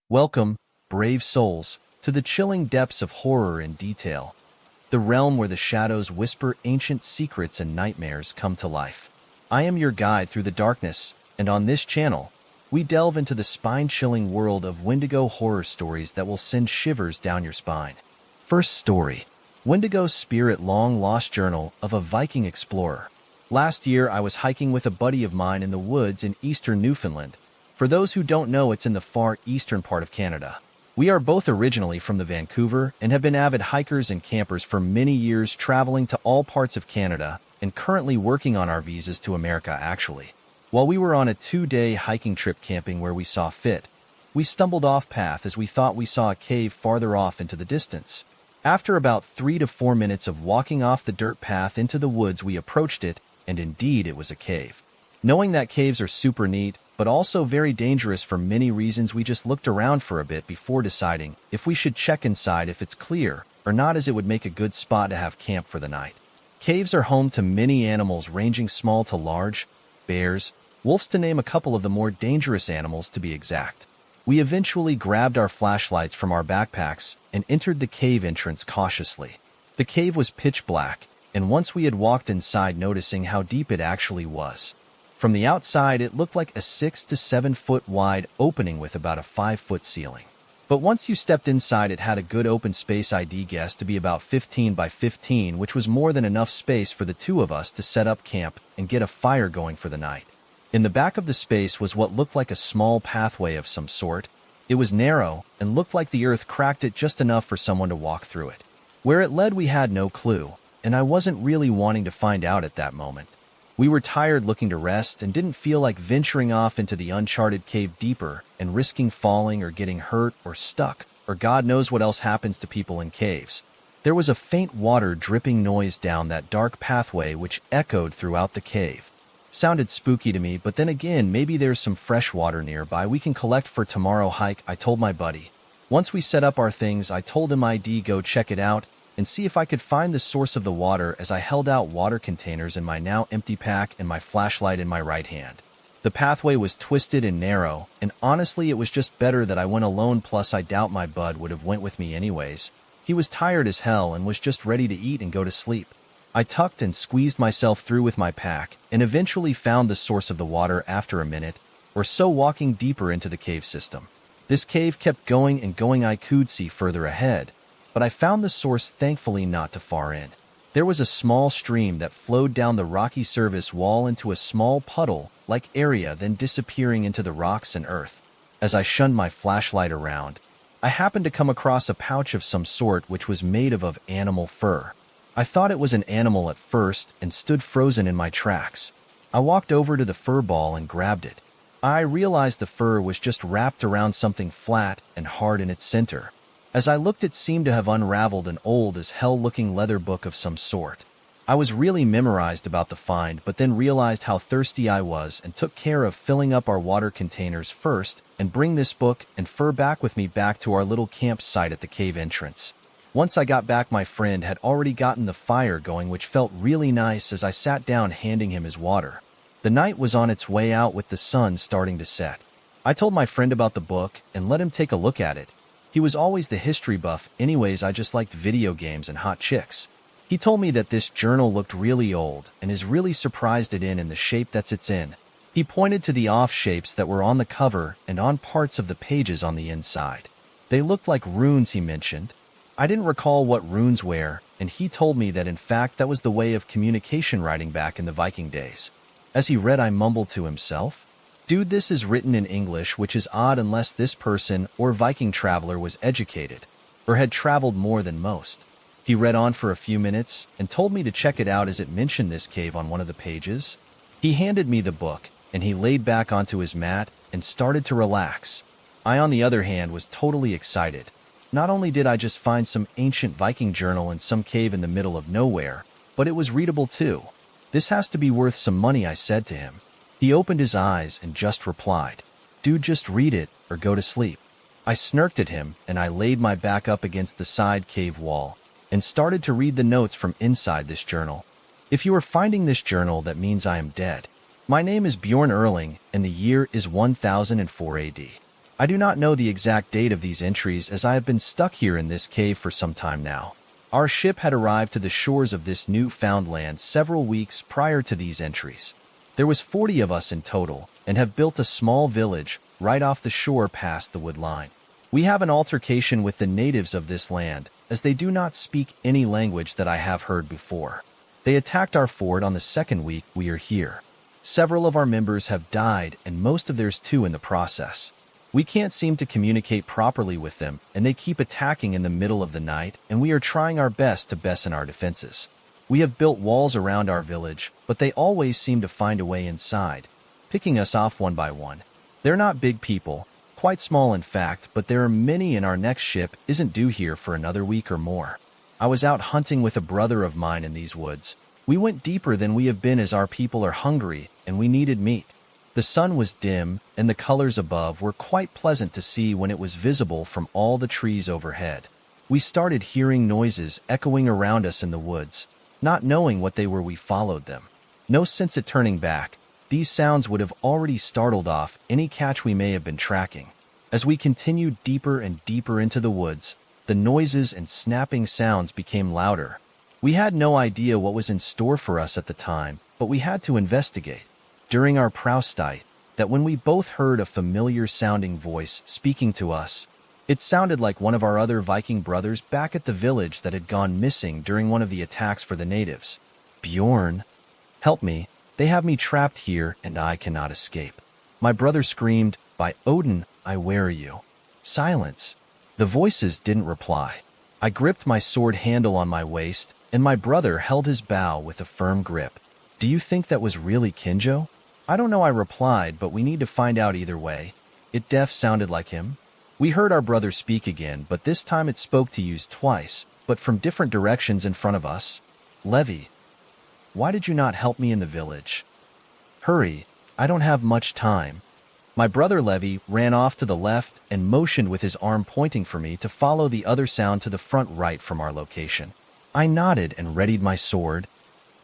Welcome, brave souls, to the chilling depths of horror and detail, the realm where the shadows whisper ancient secrets and nightmares come to life. I am your guide through the darkness, and on this channel, we delve into the spine-chilling world of Wendigo horror stories that will send shivers down your spine. First story: Wendigo's Spirit Long-Lost Journal of a Viking Explorer. Last year, I was hiking with a buddy of mine in the woods in eastern Newfoundland. For those who don't know, it's in the far eastern part of Canada. We are both originally from the Vancouver and have been avid hikers and campers for many years, traveling to all parts of Canada and currently working on our visas to America actually. While we were on a 2-day hiking trip camping where we saw fit, we stumbled off path as we thought we saw a cave farther off into the distance. After about 3 to 4 minutes of walking off the dirt path into the woods, we approached it, and indeed it was a cave. Knowing that caves are super neat, but also very dangerous for many reasons, we just looked around for a bit before deciding if we should check inside if it's clear or not, as it would make a good spot to have camp for the night. Caves are home to many animals ranging small to large, bears, wolves to name a couple of the more dangerous animals to be exact. We eventually grabbed our flashlights from our backpacks and entered the cave entrance cautiously. The cave was pitch black, and once we had walked inside, noticing how deep it actually was. From the outside, it looked like a 6 to 7 foot wide opening with about a 5-foot ceiling. But once you stepped inside, it had a good open space, I'd guess to be about 15 by 15, which was more than enough space for the two of us to set up camp and get a fire going for the night. In the back of the space was what looked like a small pathway of some sort. It was narrow and looked like the earth cracked it just enough for someone to walk through it. Where it led, we had no clue, and I wasn't really wanting to find out at that moment. We were tired, looking to rest, and didn't feel like venturing off into the uncharted cave deeper and risking falling or getting hurt or stuck, or God knows what else happens to people in caves. There was a faint water dripping noise down that dark pathway which echoed throughout the cave. Sounded spooky to me, but then again, maybe there's some fresh water nearby we can collect for tomorrow hike, I told my buddy. Once we set up our things, I told him I'd go check it out and see if I could find the source of the water, as I held out water containers in my now empty pack and my flashlight in my right hand. The pathway was twisted and narrow, and honestly it was just better that I went alone, plus I doubt my bud would have went with me anyways. He was tired as hell and was just ready to eat and go to sleep. I tucked and squeezed myself through with my pack and eventually found the source of the water after a minute or so walking deeper into the cave system. This cave kept going and going. I could see further ahead, but I found the source thankfully not too far in. There was a small stream that flowed down the rocky surface wall into a small puddle-like area, then disappearing into the rocks and earth. As I shunned my flashlight around, I happened to come across a pouch of some sort which was made of animal fur. I thought it was an animal at first and stood frozen in my tracks. I walked over to the fur ball and grabbed it. I realized the fur was just wrapped around something flat and hard in its center. As I looked, it seemed to have unraveled an old as hell-looking leather book of some sort. I was really memorized about the find, but then realized how thirsty I was and took care of filling up our water containers first and bring this book and fur back with me back to our little campsite at the cave entrance. Once I got back, my friend had already gotten the fire going, which felt really nice as I sat down handing him his water. The night was on its way out with the sun starting to set. I told my friend about the book and let him take a look at it. He was always the history buff anyways, I just liked video games and hot chicks. He told me that this journal looked really old and is really surprised it in the shape that it's in. He pointed to the off shapes that were on the cover and on parts of the pages on the inside. They looked like runes, he mentioned. I didn't recall what runes were, and he told me that in fact that was the way of communication writing back in the Viking days. As he read, I mumbled to himself, "Dude, this is written in English, which is odd unless this person or Viking traveler was educated, or had traveled more than most." He read on for a few minutes and told me to check it out as it mentioned this cave on one of the pages. He handed me the book, and he laid back onto his mat and started to relax. I, on the other hand, was totally excited. Not only did I just find some ancient Viking journal in some cave in the middle of nowhere, but it was readable too. "This has to be worth some money," I said to him. He opened his eyes and just replied, "Dude, just read it or go to sleep." I smirked at him, and I laid my back up against the side cave wall and started to read the notes from inside this journal. "If you are finding this journal, that means I am dead. My name is Bjorn Erling, and the year is 1004 AD. I do not know the exact date of these entries as I have been stuck here in this cave for some time now. Our ship had arrived to the shores of this newfound land several weeks prior to these entries. There was 40 of us in total, and have built a small village right off the shore past the wood line. We have an altercation with the natives of this land, as they do not speak any language that I have heard before. They attacked our fort on the second week we are here. Several of our members have died, and most of theirs too in the process. We can't seem to communicate properly with them, and they keep attacking in the middle of the night, and we are trying our best to bessen our defenses. We have built walls around our village, but they always seem to find a way inside, picking us off one by one. They're not big people, quite small in fact, but there are many, and our next ship isn't due here for another week or more. I was out hunting with a brother of mine in these woods. We went deeper than we have been as our people are hungry, and we needed meat. The sun was dim, and the colors above were quite pleasant to see when it was visible from all the trees overhead. We started hearing noises echoing around us in the woods. Not knowing what they were, we followed them. No sense at turning back. These sounds would have already startled off any catch we may have been tracking. As we continued deeper and deeper into the woods, the noises and snapping sounds became louder. We had no idea what was in store for us at the time, but we had to investigate. During our proustite, that when we both heard a familiar-sounding voice speaking to us, it sounded like one of our other Viking brothers back at the village that had gone missing during one of the attacks for the natives. Bjorn, help me. They have me trapped here, and I cannot escape. My brother screamed, "By Odin, where are you?" Silence. The voices didn't reply. I gripped my sword handle on my waist, and my brother held his bow with a firm grip. "Do you think that was really Kinjo?" "I don't know," I replied, "but we need to find out either way." It sounded like him. We heard our brother speak again, but this time it spoke to use twice, but from different directions in front of us. "Levi, why did you not help me in the village?" "Hurry, I don't have much time." My brother Levi ran off to the left and motioned with his arm pointing for me to follow the other sound to the front right from our location. I nodded and readied my sword.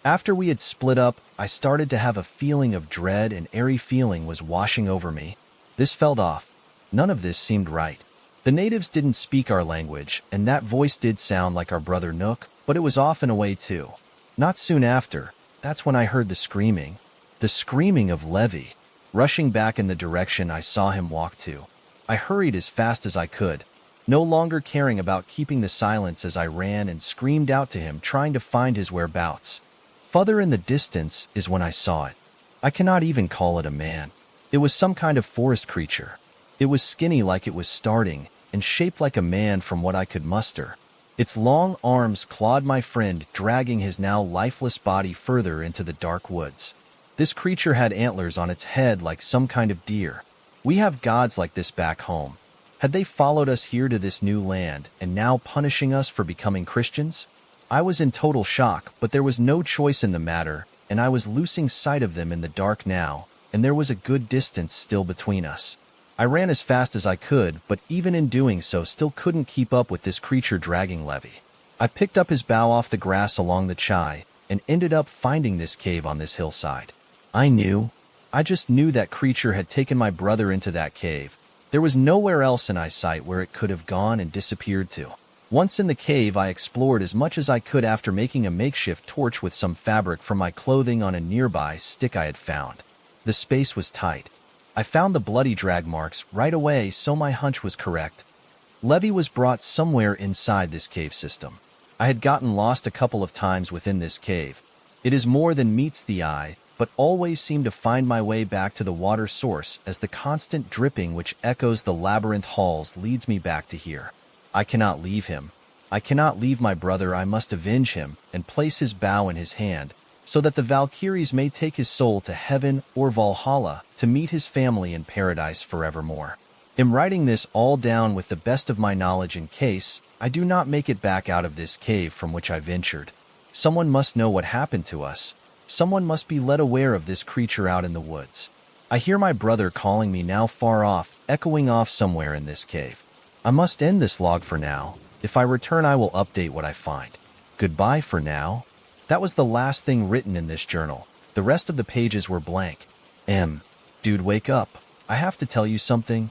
After we had split up, I started to have a feeling of dread, and airy feeling was washing over me. This felt off. None of this seemed right. The natives didn't speak our language, and that voice did sound like our brother Nook, but it was off in a way too. Not soon after, that's when I heard the screaming. The screaming of Levi. Rushing back in the direction I saw him walk to, I hurried as fast as I could, no longer caring about keeping the silence as I ran and screamed out to him, trying to find his whereabouts. Farther in the distance is when I saw it. I cannot even call it a man. It was some kind of forest creature. It was skinny like it was starting, and shaped like a man from what I could muster. Its long arms clawed my friend, dragging his now lifeless body further into the dark woods. This creature had antlers on its head like some kind of deer. We have gods like this back home. Had they followed us here to this new land and now punishing us for becoming Christians? I was in total shock, but there was no choice in the matter, and I was losing sight of them in the dark now, and there was a good distance still between us. I ran as fast as I could, but even in doing so still couldn't keep up with this creature dragging Levi. I picked up his bow off the grass along the chai and ended up finding this cave on this hillside. I just knew that creature had taken my brother into that cave. There was nowhere else in eyesight where it could have gone and disappeared to. Once in the cave, I explored as much as I could after making a makeshift torch with some fabric from my clothing on a nearby stick I had found. The space was tight. I found the bloody drag marks right away, so my hunch was correct. Levi was brought somewhere inside this cave system. I had gotten lost a couple of times within this cave. It is more than meets the eye, but always seem to find my way back to the water source as the constant dripping which echoes the labyrinth halls leads me back to here. I cannot leave him. I cannot leave my brother. I must avenge him and place his bow in his hand, so that the Valkyries may take his soul to heaven or Valhalla to meet his family in paradise forevermore. I'm writing this all down with the best of my knowledge in case I do not make it back out of this cave from which I ventured. Someone must know what happened to us. Someone must be led aware of this creature out in the woods. I hear my brother calling me now far off, echoing off somewhere in this cave. I must end this log for now. If I return, I will update what I find. Goodbye for now. That was the last thing written in this journal. The rest of the pages were blank. Dude, wake up. I have to tell you something.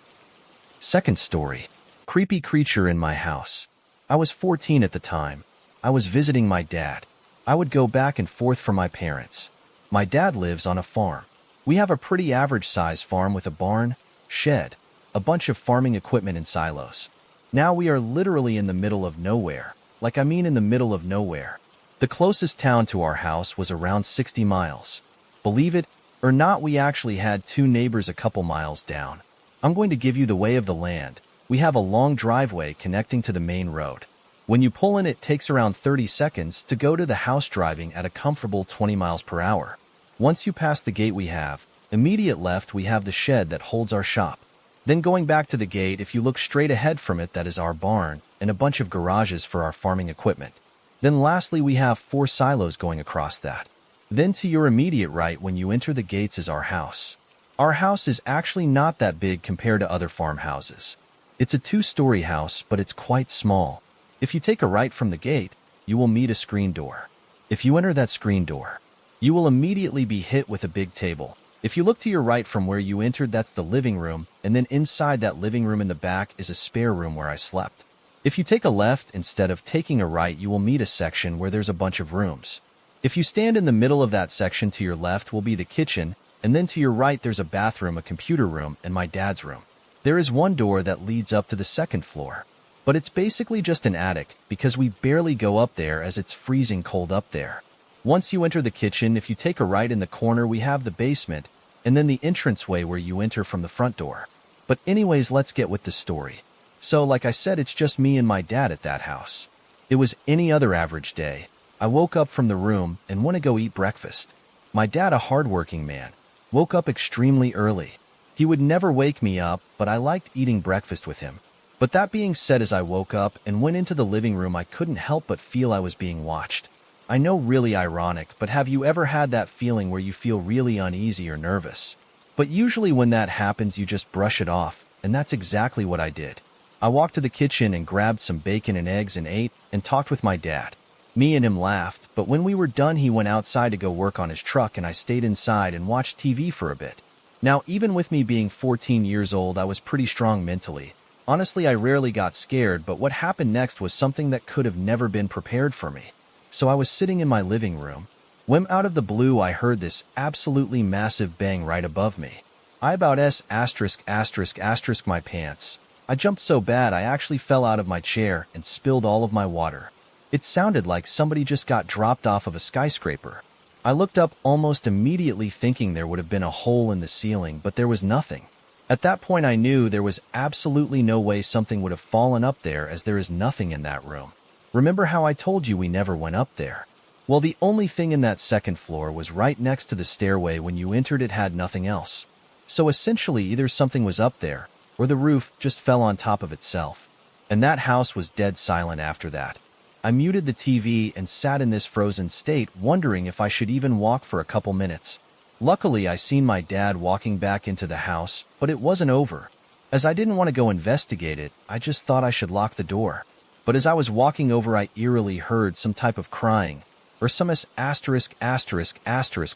Second story. Creepy creature in my house. I was 14 at the time. I was visiting my dad. I would go back and forth from my parents. My dad lives on a farm. We have a pretty average-sized farm with a barn, shed, a bunch of farming equipment and silos. Now we are literally in the middle of nowhere. In the middle of nowhere. The closest town to our house was around 60 miles. Believe it or not, we actually had 2 neighbors a couple miles down. I'm going to give you the lay of the land. We have a long driveway connecting to the main road. When you pull in, it takes around 30 seconds to go to the house, driving at a comfortable 20 miles per hour. Once you pass the gate, we have immediate left, we have the shed that holds our shop. Then going back to the gate, if you look straight ahead from it, that is our barn and a bunch of garages for our farming equipment. Then lastly, we have 4 silos going across that. Then to your immediate right when you enter the gates is our house. Our house is actually not that big compared to other farmhouses. It's a 2-story house, but it's quite small. If you take a right from the gate, you will meet a screen door. If you enter that screen door, you will immediately be hit with a big table. If you look to your right from where you entered, that's the living room, and then inside that living room in the back is a spare room where I slept. If you take a left instead of taking a right, you will meet a section where there's a bunch of rooms. If you stand in the middle of that section, to your left will be the kitchen, and then to your right there's a bathroom, a computer room, and my dad's room. There is one door that leads up to the 2nd floor, but it's basically just an attic because we barely go up there as it's freezing cold up there. Once you enter the kitchen, if you take a right in the corner, we have the basement, and then the entranceway where you enter from the front door. But anyways, let's get with the story. So like I said, it's just me and my dad at that house. It was any other average day. I woke up from the room and want to go eat breakfast. My dad, a hardworking man, woke up extremely early. He would never wake me up, but I liked eating breakfast with him. But that being said, as I woke up and went into the living room, I couldn't help but feel I was being watched. I know, really ironic, but have you ever had that feeling where you feel really uneasy or nervous? But usually when that happens, you just brush it off, and that's exactly what I did. I walked to the kitchen and grabbed some bacon and eggs and ate and talked with my dad. Me and him laughed, but when we were done, he went outside to go work on his truck, and I stayed inside and watched TV for a bit. Now, even with me being 14 years old, I was pretty strong mentally. Honestly, I rarely got scared, but what happened next was something that could have never been prepared for me. So I was sitting in my living room, when out of the blue I heard this absolutely massive bang right above me. I about **** my pants. I jumped so bad I actually fell out of my chair and spilled all of my water. It sounded like somebody just got dropped off of a skyscraper. I looked up almost immediately thinking there would have been a hole in the ceiling, but there was nothing. At that point I knew there was absolutely no way something would have fallen up there, as there is nothing in that room. Remember how I told you we never went up there? Well, the only thing in that 2nd floor was right next to the stairway. When you entered, it had nothing else. So essentially either something was up there, or the roof just fell on top of itself. And that house was dead silent after that. I muted the TV and sat in this frozen state, wondering if I should even walk for a couple minutes. Luckily, I seen my dad walking back into the house, but it wasn't over. As I didn't want to go investigate it, I just thought I should lock the door. But as I was walking over, I eerily heard some type of crying, or some ****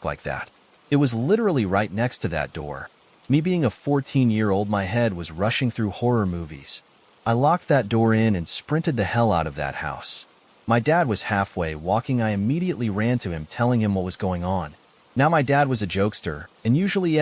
like that. It was literally right next to that door. Me being a 14-year-old, my head was rushing through horror movies. I locked that door in and sprinted the hell out of that house. My dad was halfway walking. I immediately ran to him, telling him what was going on. Now, my dad was a jokester, and usually ****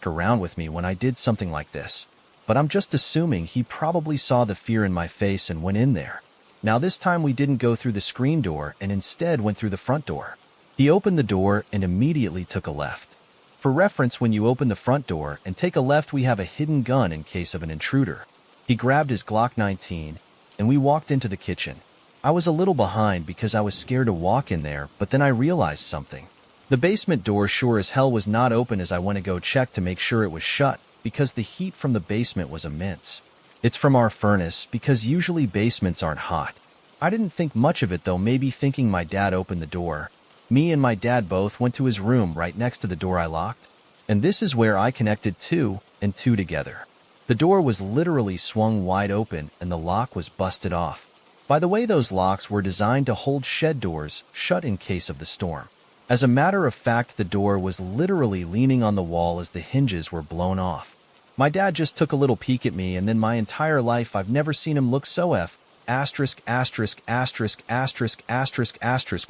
around with me when I did something like this. But I'm just assuming he probably saw the fear in my face and went in there. Now, this time we didn't go through the screen door and instead went through the front door. He opened the door and immediately took a left. For reference, when you open the front door and take a left, we have a hidden gun in case of an intruder. He grabbed his Glock 19, and we walked into the kitchen. I was a little behind because I was scared to walk in there, but then I realized something. The basement door sure as hell was not open, as I went to go check to make sure it was shut, because the heat from the basement was immense. It's from our furnace, because usually basements aren't hot. I didn't think much of it though, maybe thinking my dad opened the door. Me and my dad both went to his room right next to the door I locked, and this is where I connected 2 and 2 together. The door was literally swung wide open and the lock was busted off. By the way, those locks were designed to hold shed doors shut in case of the storm. As a matter of fact, the door was literally leaning on the wall as the hinges were blown off. My dad just took a little peek at me, and then my entire life I've never seen him look so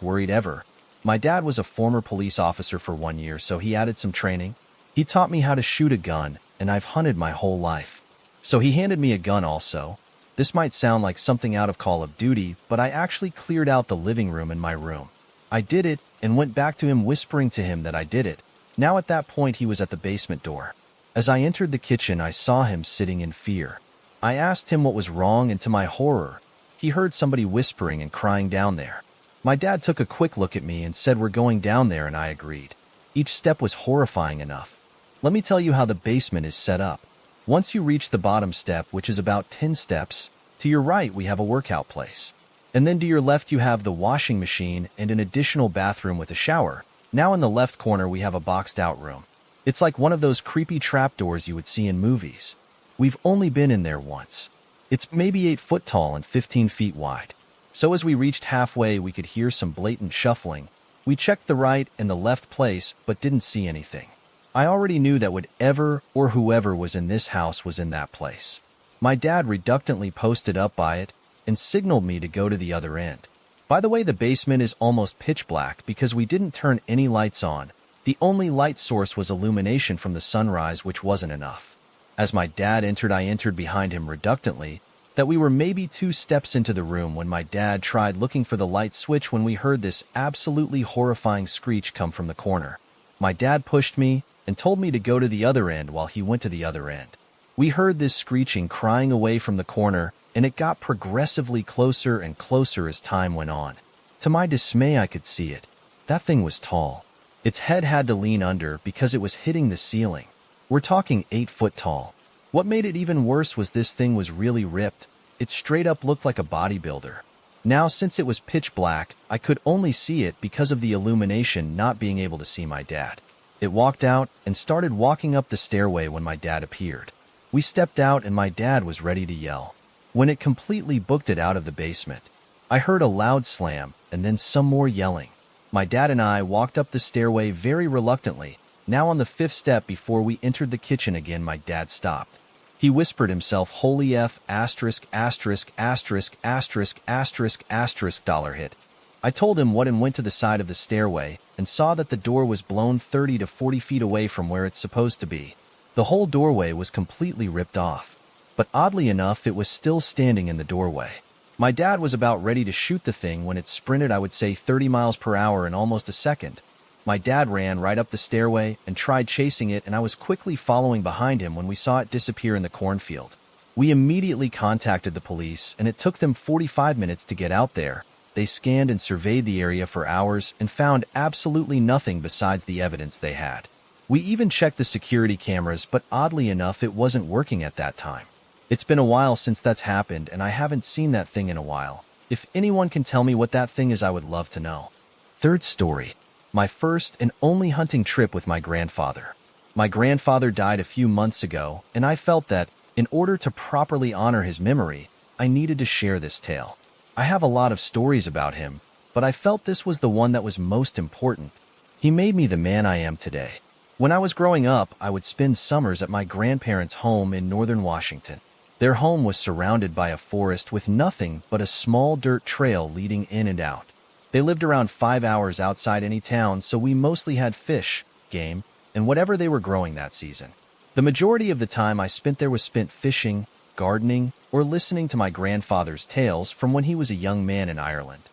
worried ever. My dad was a former police officer for 1 year, so he added some training. He taught me how to shoot a gun, and I've hunted my whole life. So he handed me a gun also. This might sound like something out of Call of Duty, but I actually cleared out the living room in my room. I did it, and went back to him whispering to him that I did it. Now at that point he was at the basement door. As I entered the kitchen, I saw him sitting in fear. I asked him what was wrong, and to my horror, he heard somebody whispering and crying down there. My dad took a quick look at me and said we're going down there, and I agreed. Each step was horrifying enough. Let me tell you how the basement is set up. Once you reach the bottom step, which is about 10 steps, to your right we have a workout place. And then to your left you have the washing machine and an additional bathroom with a shower. Now in the left corner we have a boxed out room. It's like one of those creepy trapdoors you would see in movies. We've only been in there once. It's maybe 8 foot tall and 15 feet wide. So as we reached halfway we could hear some blatant shuffling. We checked the right and the left place but didn't see anything. I already knew that whatever or whoever was in this house was in that place. My dad reluctantly posted up by it and signaled me to go to the other end. By the way, the basement is almost pitch black because we didn't turn any lights on. The only light source was illumination from the sunrise, which wasn't enough. As my dad entered, I entered behind him reluctantly, that we were maybe 2 steps into the room when my dad tried looking for the light switch when we heard this absolutely horrifying screech come from the corner. My dad pushed me and told me to go to the other end while he went to the other end. We heard this screeching crying away from the corner, and it got progressively closer and closer as time went on. To my dismay, I could see it. That thing was tall. Its head had to lean under because it was hitting the ceiling. We're talking 8 foot tall. What made it even worse was this thing was really ripped. It straight up looked like a bodybuilder. Now, since it was pitch black, I could only see it because of the illumination, not being able to see my dad. It walked out and started walking up the stairway when my dad appeared. We stepped out and my dad was ready to yell. When it completely booked it out of the basement, I heard a loud slam and then some more yelling. My dad and I walked up the stairway very reluctantly. Now on the 5th step before we entered the kitchen again, my dad stopped. He whispered himself, "Holy F asterisk asterisk asterisk asterisk asterisk asterisk dollar hit." I told him what and went to the side of the stairway and saw that the door was blown 30 to 40 feet away from where it's supposed to be. The whole doorway was completely ripped off. But oddly enough, it was still standing in the doorway. My dad was about ready to shoot the thing when it sprinted, I would say 30 miles per hour in almost a second. My dad ran right up the stairway and tried chasing it, and I was quickly following behind him when we saw it disappear in the cornfield. We immediately contacted the police, and it took them 45 minutes to get out there. They scanned and surveyed the area for hours and found absolutely nothing besides the evidence they had. We even checked the security cameras, but oddly enough, it wasn't working at that time. It's been a while since that's happened, and I haven't seen that thing in a while. If anyone can tell me what that thing is, I would love to know. Third story. My first and only hunting trip with my grandfather. My grandfather died a few months ago, and I felt that, in order to properly honor his memory, I needed to share this tale. I have a lot of stories about him, but I felt this was the one that was most important. He made me the man I am today. When I was growing up, I would spend summers at my grandparents' home in northern Washington. Their home was surrounded by a forest with nothing but a small dirt trail leading in and out. They lived around 5 hours outside any town, so we mostly had fish, game, and whatever they were growing that season. The majority of the time I spent there was spent fishing, gardening, or listening to my grandfather's tales from when he was a young man in Ireland.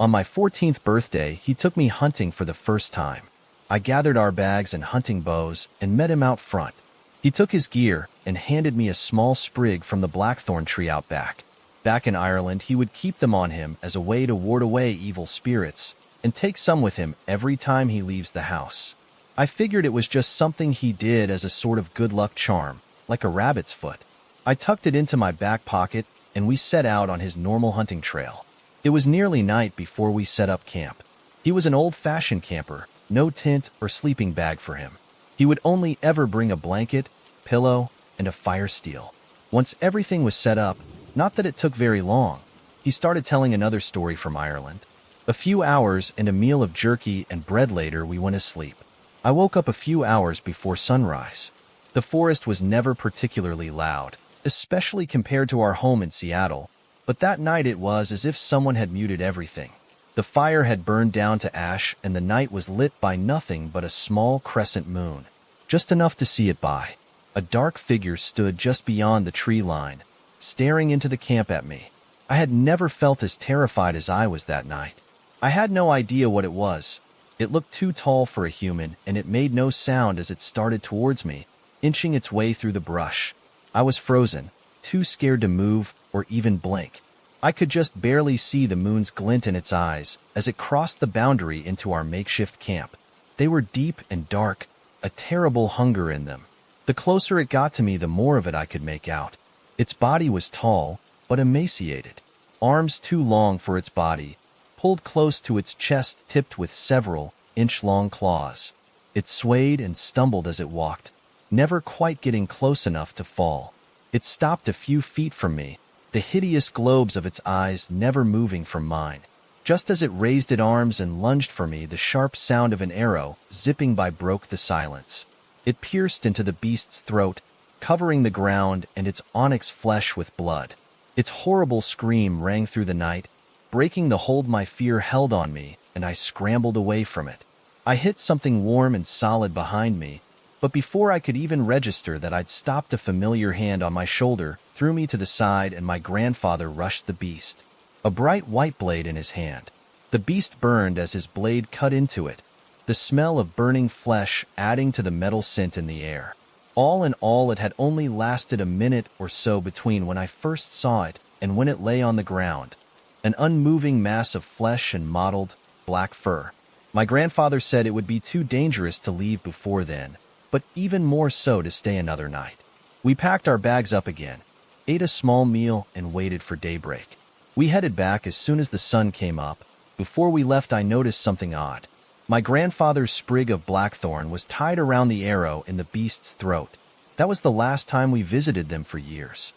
On my 14th birthday, he took me hunting for the first time. I gathered our bags and hunting bows and met him out front. He took his gear and handed me a small sprig from the blackthorn tree out back. Back in Ireland, he would keep them on him as a way to ward away evil spirits and take some with him every time he leaves the house. I figured it was just something he did as a sort of good luck charm, like a rabbit's foot. I tucked it into my back pocket and we set out on his normal hunting trail. It was nearly night before we set up camp. He was an old-fashioned camper, no tent or sleeping bag for him. He would only ever bring a blanket, pillow, and a fire steel. Once everything was set up, not that it took very long, he started telling another story from Ireland. A few hours and a meal of jerky and bread later, we went asleep. I woke up a few hours before sunrise. The forest was never particularly loud, especially compared to our home in Seattle, but that night it was as if someone had muted everything. The fire had burned down to ash, and the night was lit by nothing but a small crescent moon, just enough to see it by. A dark figure stood just beyond the tree line, staring into the camp at me. I had never felt as terrified as I was that night. I had no idea what it was. It looked too tall for a human, and it made no sound as it started towards me, inching its way through the brush. I was frozen, too scared to move or even blink. I could just barely see the moon's glint in its eyes as it crossed the boundary into our makeshift camp. They were deep and dark, a terrible hunger in them. The closer it got to me, the more of it I could make out. Its body was tall, but emaciated. Arms too long for its body, pulled close to its chest, tipped with several inch-long claws. It swayed and stumbled as it walked, never quite getting close enough to fall. It stopped a few feet from me, the hideous globes of its eyes never moving from mine. Just as it raised its arms and lunged for me, the sharp sound of an arrow zipping by broke the silence. It pierced into the beast's throat, covering the ground and its onyx flesh with blood. Its horrible scream rang through the night, breaking the hold my fear held on me, and I scrambled away from it. I hit something warm and solid behind me, but before I could even register that I'd stopped, a familiar hand on my shoulder threw me to the side, and my grandfather rushed the beast, a bright white blade in his hand. The beast burned as his blade cut into it, the smell of burning flesh adding to the metal scent in the air. All in all, it had only lasted a minute or so between when I first saw it and when it lay on the ground, an unmoving mass of flesh and mottled, black fur. My grandfather said it would be too dangerous to leave before then, but even more so to stay another night. We packed our bags up again, ate a small meal, and waited for daybreak. We headed back as soon as the sun came up. Before we left, I noticed something odd. My grandfather's sprig of blackthorn was tied around the arrow in the beast's throat. That was the last time we visited them for years.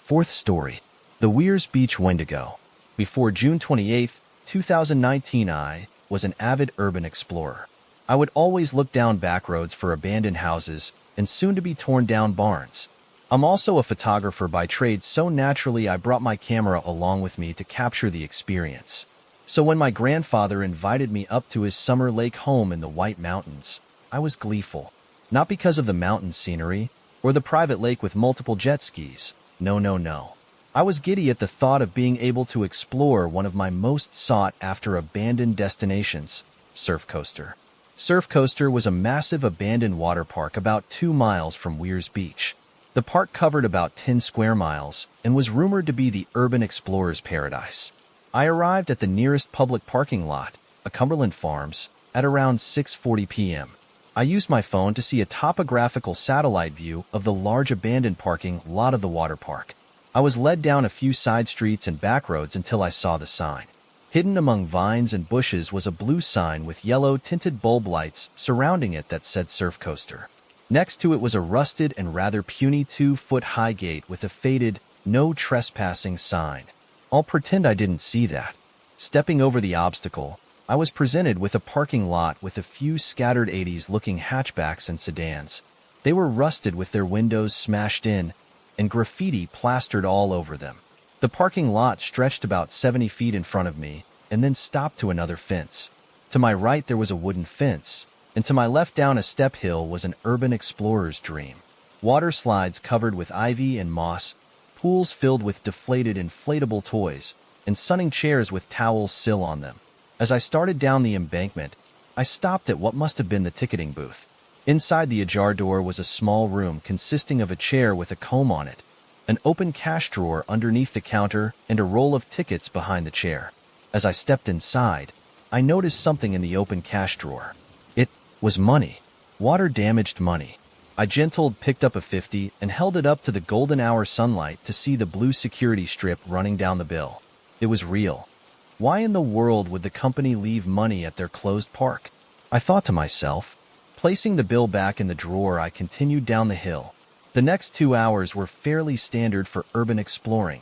Fourth story. The Weirs Beach Wendigo. Before June 28, 2019, I was an avid urban explorer. I would always look down back roads for abandoned houses and soon-to-be torn-down barns. I'm also a photographer by trade, so naturally I brought my camera along with me to capture the experience. So when my grandfather invited me up to his summer lake home in the White Mountains, I was gleeful. Not because of the mountain scenery or the private lake with multiple jet skis. No. I was giddy at the thought of being able to explore one of my most sought-after abandoned destinations, Surf Coaster. Surf Coaster was a massive abandoned water park about 2 miles from Weirs Beach. The park covered about 10 square miles and was rumored to be the urban explorer's paradise. I arrived at the nearest public parking lot, a Cumberland Farms, at around 6:40 p.m. I used my phone to see a topographical satellite view of the large abandoned parking lot of the water park. I was led down a few side streets and back roads until I saw the sign. Hidden among vines and bushes was a blue sign with yellow-tinted bulb lights surrounding it that said Surf Coaster. Next to it was a rusted and rather puny 2-foot-high gate with a faded, "No Trespassing" sign. I'll pretend I didn't see that. Stepping over the obstacle, I was presented with a parking lot with a few scattered 80s-looking hatchbacks and sedans. They were rusted with their windows smashed in and graffiti plastered all over them. The parking lot stretched about 70 feet in front of me and then stopped to another fence. To my right there was a wooden fence, and to my left down a step hill was an urban explorer's dream. Water slides covered with ivy and moss, pools filled with deflated inflatable toys, and sunning chairs with towels still on them. As I started down the embankment, I stopped at what must have been the ticketing booth. Inside the ajar door was a small room consisting of a chair with a comb on it, an open cash drawer underneath the counter, and a roll of tickets behind the chair. As I stepped inside, I noticed something in the open cash drawer. It was money. Water-damaged money. I gentled, picked up a 50, and held it up to the golden hour sunlight to see the blue security strip running down the bill. It was real. Why in the world would the company leave money at their closed park? I thought to myself. Placing the bill back in the drawer, I continued down the hill. The next 2 hours were fairly standard for urban exploring.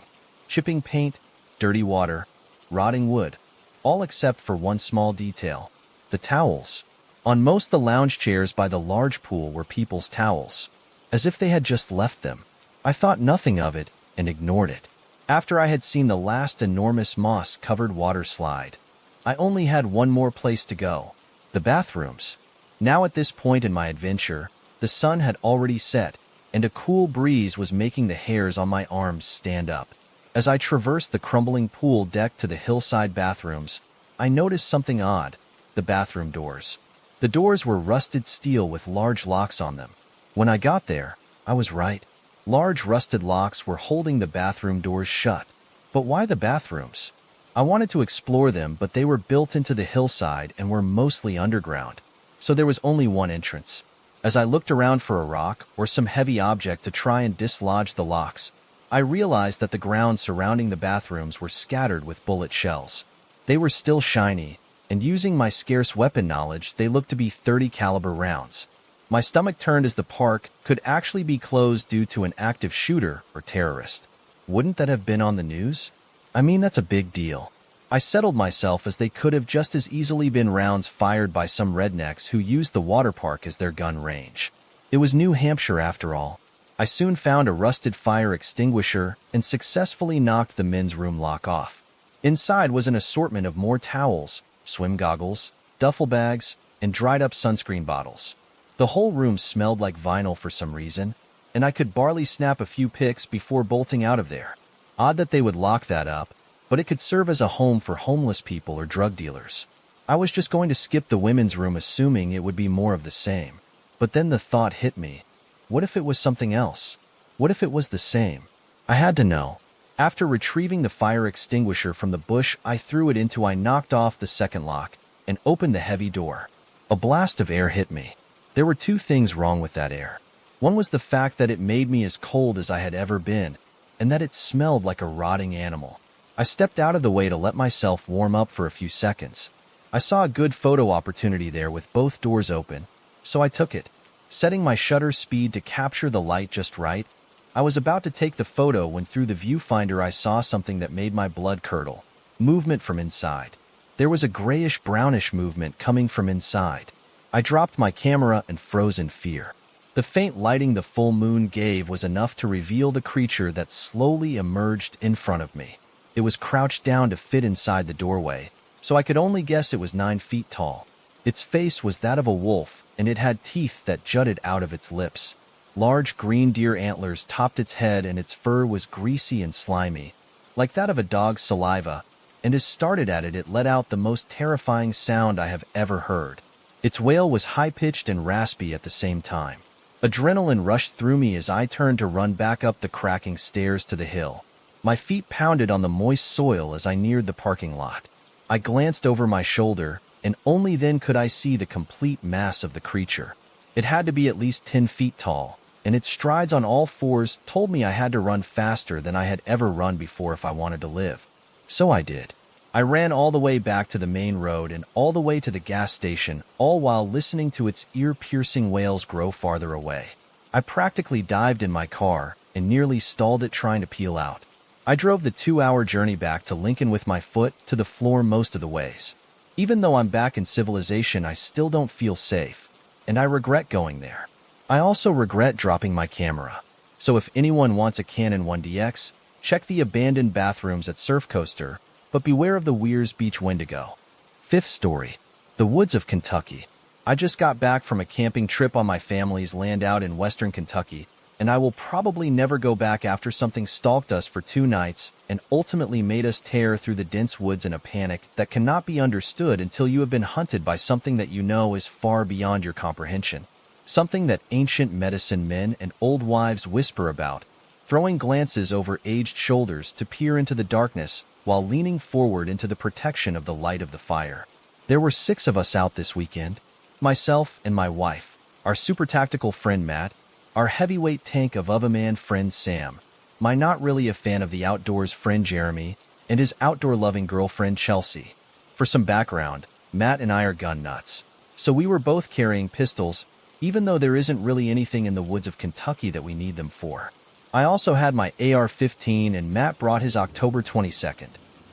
Chipping paint, dirty water, rotting wood, all except for one small detail: the towels. On most the lounge chairs by the large pool were people's towels. as if they had just left them. I thought nothing of it and ignored it. After I had seen the last enormous moss-covered water slide, I only had one more place to go: the bathrooms. Now at this point in my adventure, the sun had already set, and a cool breeze was making the hairs on my arms stand up. As I traversed the crumbling pool deck to the hillside bathrooms, I noticed something odd: the bathroom doors. The doors were rusted steel with large locks on them. When I got there, I was right. Large rusted locks were holding the bathroom doors shut. But why the bathrooms? I wanted to explore them, but they were built into the hillside and were mostly underground, so there was only one entrance. As I looked around for a rock or some heavy object to try and dislodge the locks, I realized that the ground surrounding the bathrooms were scattered with bullet shells. They were still shiny, and using my scarce weapon knowledge, they looked to be .30 caliber rounds. My stomach turned as the park could actually be closed due to an active shooter or terrorist. Wouldn't that have been on the news? I mean, that's a big deal. I settled myself, as they could have just as easily been rounds fired by some rednecks who used the water park as their gun range. It was New Hampshire after all. I soon found a rusted fire extinguisher and successfully knocked the men's room lock off. Inside was an assortment of more towels, swim goggles, duffel bags, and dried-up sunscreen bottles. The whole room smelled like vinyl for some reason, and I could barely snap a few pics before bolting out of there. Odd that they would lock that up, but it could serve as a home for homeless people or drug dealers. I was just going to skip the women's room, assuming it would be more of the same. But then the thought hit me: what if it was something else? What if it was the same? I had to know. After retrieving the fire extinguisher from the bush I knocked off the second lock and opened the heavy door. A blast of air hit me. There were two things wrong with that air. One was the fact that it made me as cold as I had ever been, and that it smelled like a rotting animal. I stepped out of the way to let myself warm up for a few seconds. I saw a good photo opportunity there with both doors open, so I took it. Setting my shutter speed to capture the light just right, I was about to take the photo when through the viewfinder I saw something that made my blood curdle. Movement from inside. There was a grayish-brownish movement coming from inside. I dropped my camera and froze in fear. The faint lighting the full moon gave was enough to reveal the creature that slowly emerged in front of me. It was crouched down to fit inside the doorway, so I could only guess it was 9 feet tall. Its face was that of a wolf, and it had teeth that jutted out of its lips. Large green deer antlers topped its head, and its fur was greasy and slimy, like that of a dog's saliva, and as started at it, it let out the most terrifying sound I have ever heard. Its wail was high-pitched and raspy at the same time. Adrenaline rushed through me as I turned to run back up the cracking stairs to the hill. My feet pounded on the moist soil as I neared the parking lot. I glanced over my shoulder, and only then could I see the complete mass of the creature. It had to be at least 10 feet tall, and its strides on all fours told me I had to run faster than I had ever run before if I wanted to live. So I did. I ran all the way back to the main road and all the way to the gas station, all while listening to its ear-piercing wails grow farther away. I practically dived in my car and nearly stalled it trying to peel out. I drove the 2-hour journey back to Lincoln with my foot to the floor most of the ways. Even though I'm back in civilization, I still don't feel safe, and I regret going there. I also regret dropping my camera. So if anyone wants a Canon 1DX, check the abandoned bathrooms at Surf Coaster, but beware of the Weirs Beach Wendigo. Fifth story: the woods of Kentucky. I just got back from a camping trip on my family's land out in western Kentucky, and I will probably never go back after something stalked us for 2 nights and ultimately made us tear through the dense woods in a panic that cannot be understood until you have been hunted by something that you know is far beyond your comprehension. Something that ancient medicine men and old wives whisper about, throwing glances over aged shoulders to peer into the darkness while leaning forward into the protection of the light of the fire. There were 6 of us out this weekend: myself and my wife, our super tactical friend Matt, our heavyweight tank of a man friend Sam, my not really a fan of the outdoors friend Jeremy, and his outdoor-loving girlfriend Chelsea. For some background, Matt and I are gun nuts, so we were both carrying pistols, even though there isn't really anything in the woods of Kentucky that we need them for. I also had my AR-15, and Matt brought his October 22nd.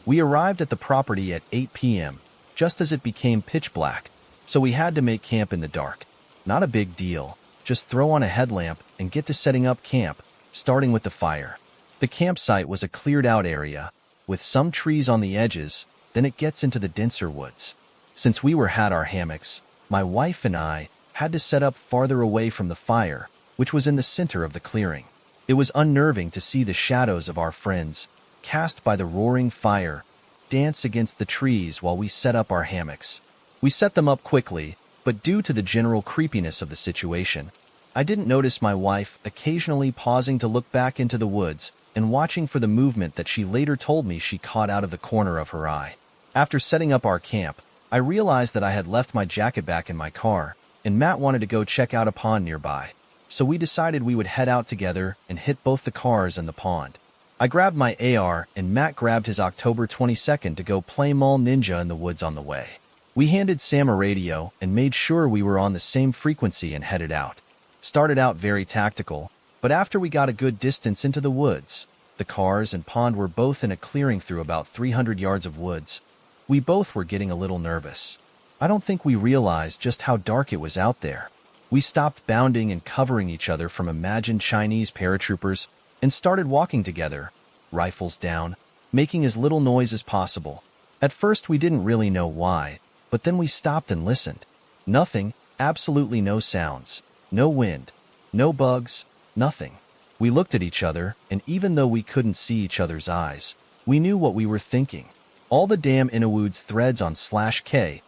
We arrived at the property at 8 p.m., just as it became pitch black, so we had to make camp in the dark. Not a big deal, just throw on a headlamp and get to setting up camp, starting with the fire. The campsite was a cleared-out area, with some trees on the edges, then it gets into the denser woods. Since we had our hammocks, my wife and I had to set up farther away from the fire, which was in the center of the clearing. It was unnerving to see the shadows of our friends, cast by the roaring fire, dance against the trees while we set up our hammocks. We set them up quickly, but due to the general creepiness of the situation, I didn't notice my wife occasionally pausing to look back into the woods and watching for the movement that she later told me she caught out of the corner of her eye. After setting up our camp, I realized that I had left my jacket back in my car, and Matt wanted to go check out a pond nearby. So we decided we would head out together and hit both the cars and the pond. I grabbed my AR and Matt grabbed his October 22nd to go play Mall Ninja in the woods on the way. We handed Sam a radio and made sure we were on the same frequency and headed out. Started out very tactical, but after we got a good distance into the woods, the cars and pond were both in a clearing through about 300 yards of woods. We both were getting a little nervous. I don't think we realized just how dark it was out there. We stopped bounding and covering each other from imagined Chinese paratroopers and started walking together, rifles down, making as little noise as possible. At first we didn't really know why, but then we stopped and listened. Nothing, absolutely no sounds, no wind, no bugs, nothing. We looked at each other, and even though we couldn't see each other's eyes, we knew what we were thinking. All the damn Inuwood's threads on /K/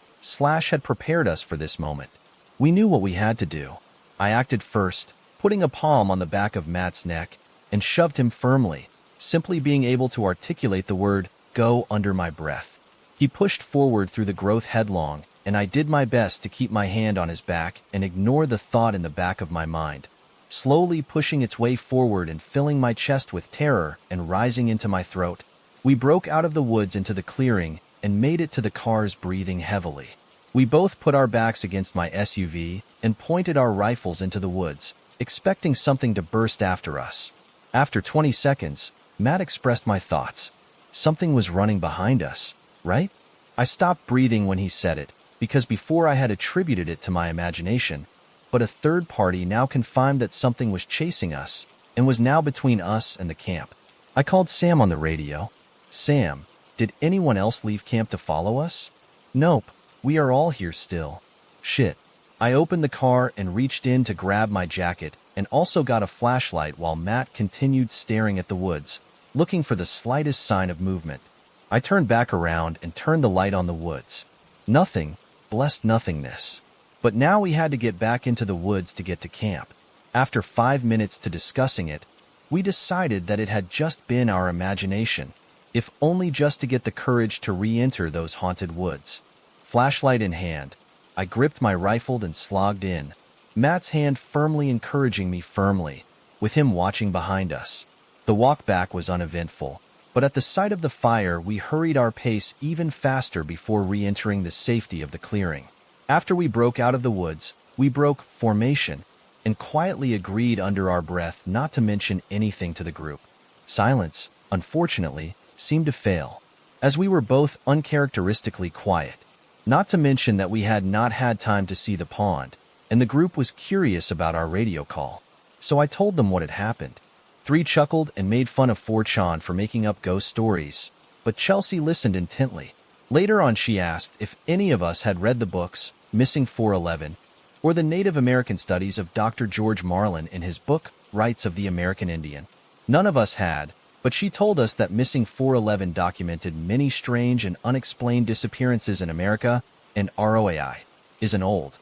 had prepared us for this moment. We knew what we had to do. I acted first, putting a palm on the back of Matt's neck, and shoved him firmly, simply being able to articulate the word, "go," under my breath. He pushed forward through the growth headlong, and I did my best to keep my hand on his back and ignore the thought in the back of my mind, slowly pushing its way forward and filling my chest with terror and rising into my throat. We broke out of the woods into the clearing and made it to the cars breathing heavily. We both put our backs against my SUV and pointed our rifles into the woods, expecting something to burst after us. After 20 seconds, Matt expressed my thoughts. Something was running behind us, right? I stopped breathing when he said it, because before I had attributed it to my imagination, but a third party now confirmed that something was chasing us and was now between us and the camp. I called Sam on the radio. "Sam, did anyone else leave camp to follow us?" "Nope. We are all here still." "Shit." I opened the car and reached in to grab my jacket and also got a flashlight while Matt continued staring at the woods, looking for the slightest sign of movement. I turned back around and turned the light on the woods. Nothing, blessed nothingness. But now we had to get back into the woods to get to camp. After 5 minutes to discussing it, we decided that it had just been our imagination, if only just to get the courage to re-enter those haunted woods. Flashlight in hand, I gripped my rifle and slogged in, Matt's hand firmly encouraging me firmly, with him watching behind us. The walk back was uneventful, but at the sight of the fire we hurried our pace even faster before re-entering the safety of the clearing. After we broke out of the woods, we broke formation and quietly agreed under our breath not to mention anything to the group. Silence, unfortunately, seemed to fail, as we were both uncharacteristically quiet. Not to mention that we had not had time to see the pond, and the group was curious about our radio call. So I told them what had happened. 3 chuckled and made fun of 4chan for making up ghost stories, but Chelsea listened intently. Later on she asked if any of us had read the books Missing 411 or the Native American studies of Dr. George Marlin in his book Rights of the American Indian. None of us had, but she told us that Missing 411 documented many strange and unexplained disappearances in America, and ROAI is an old,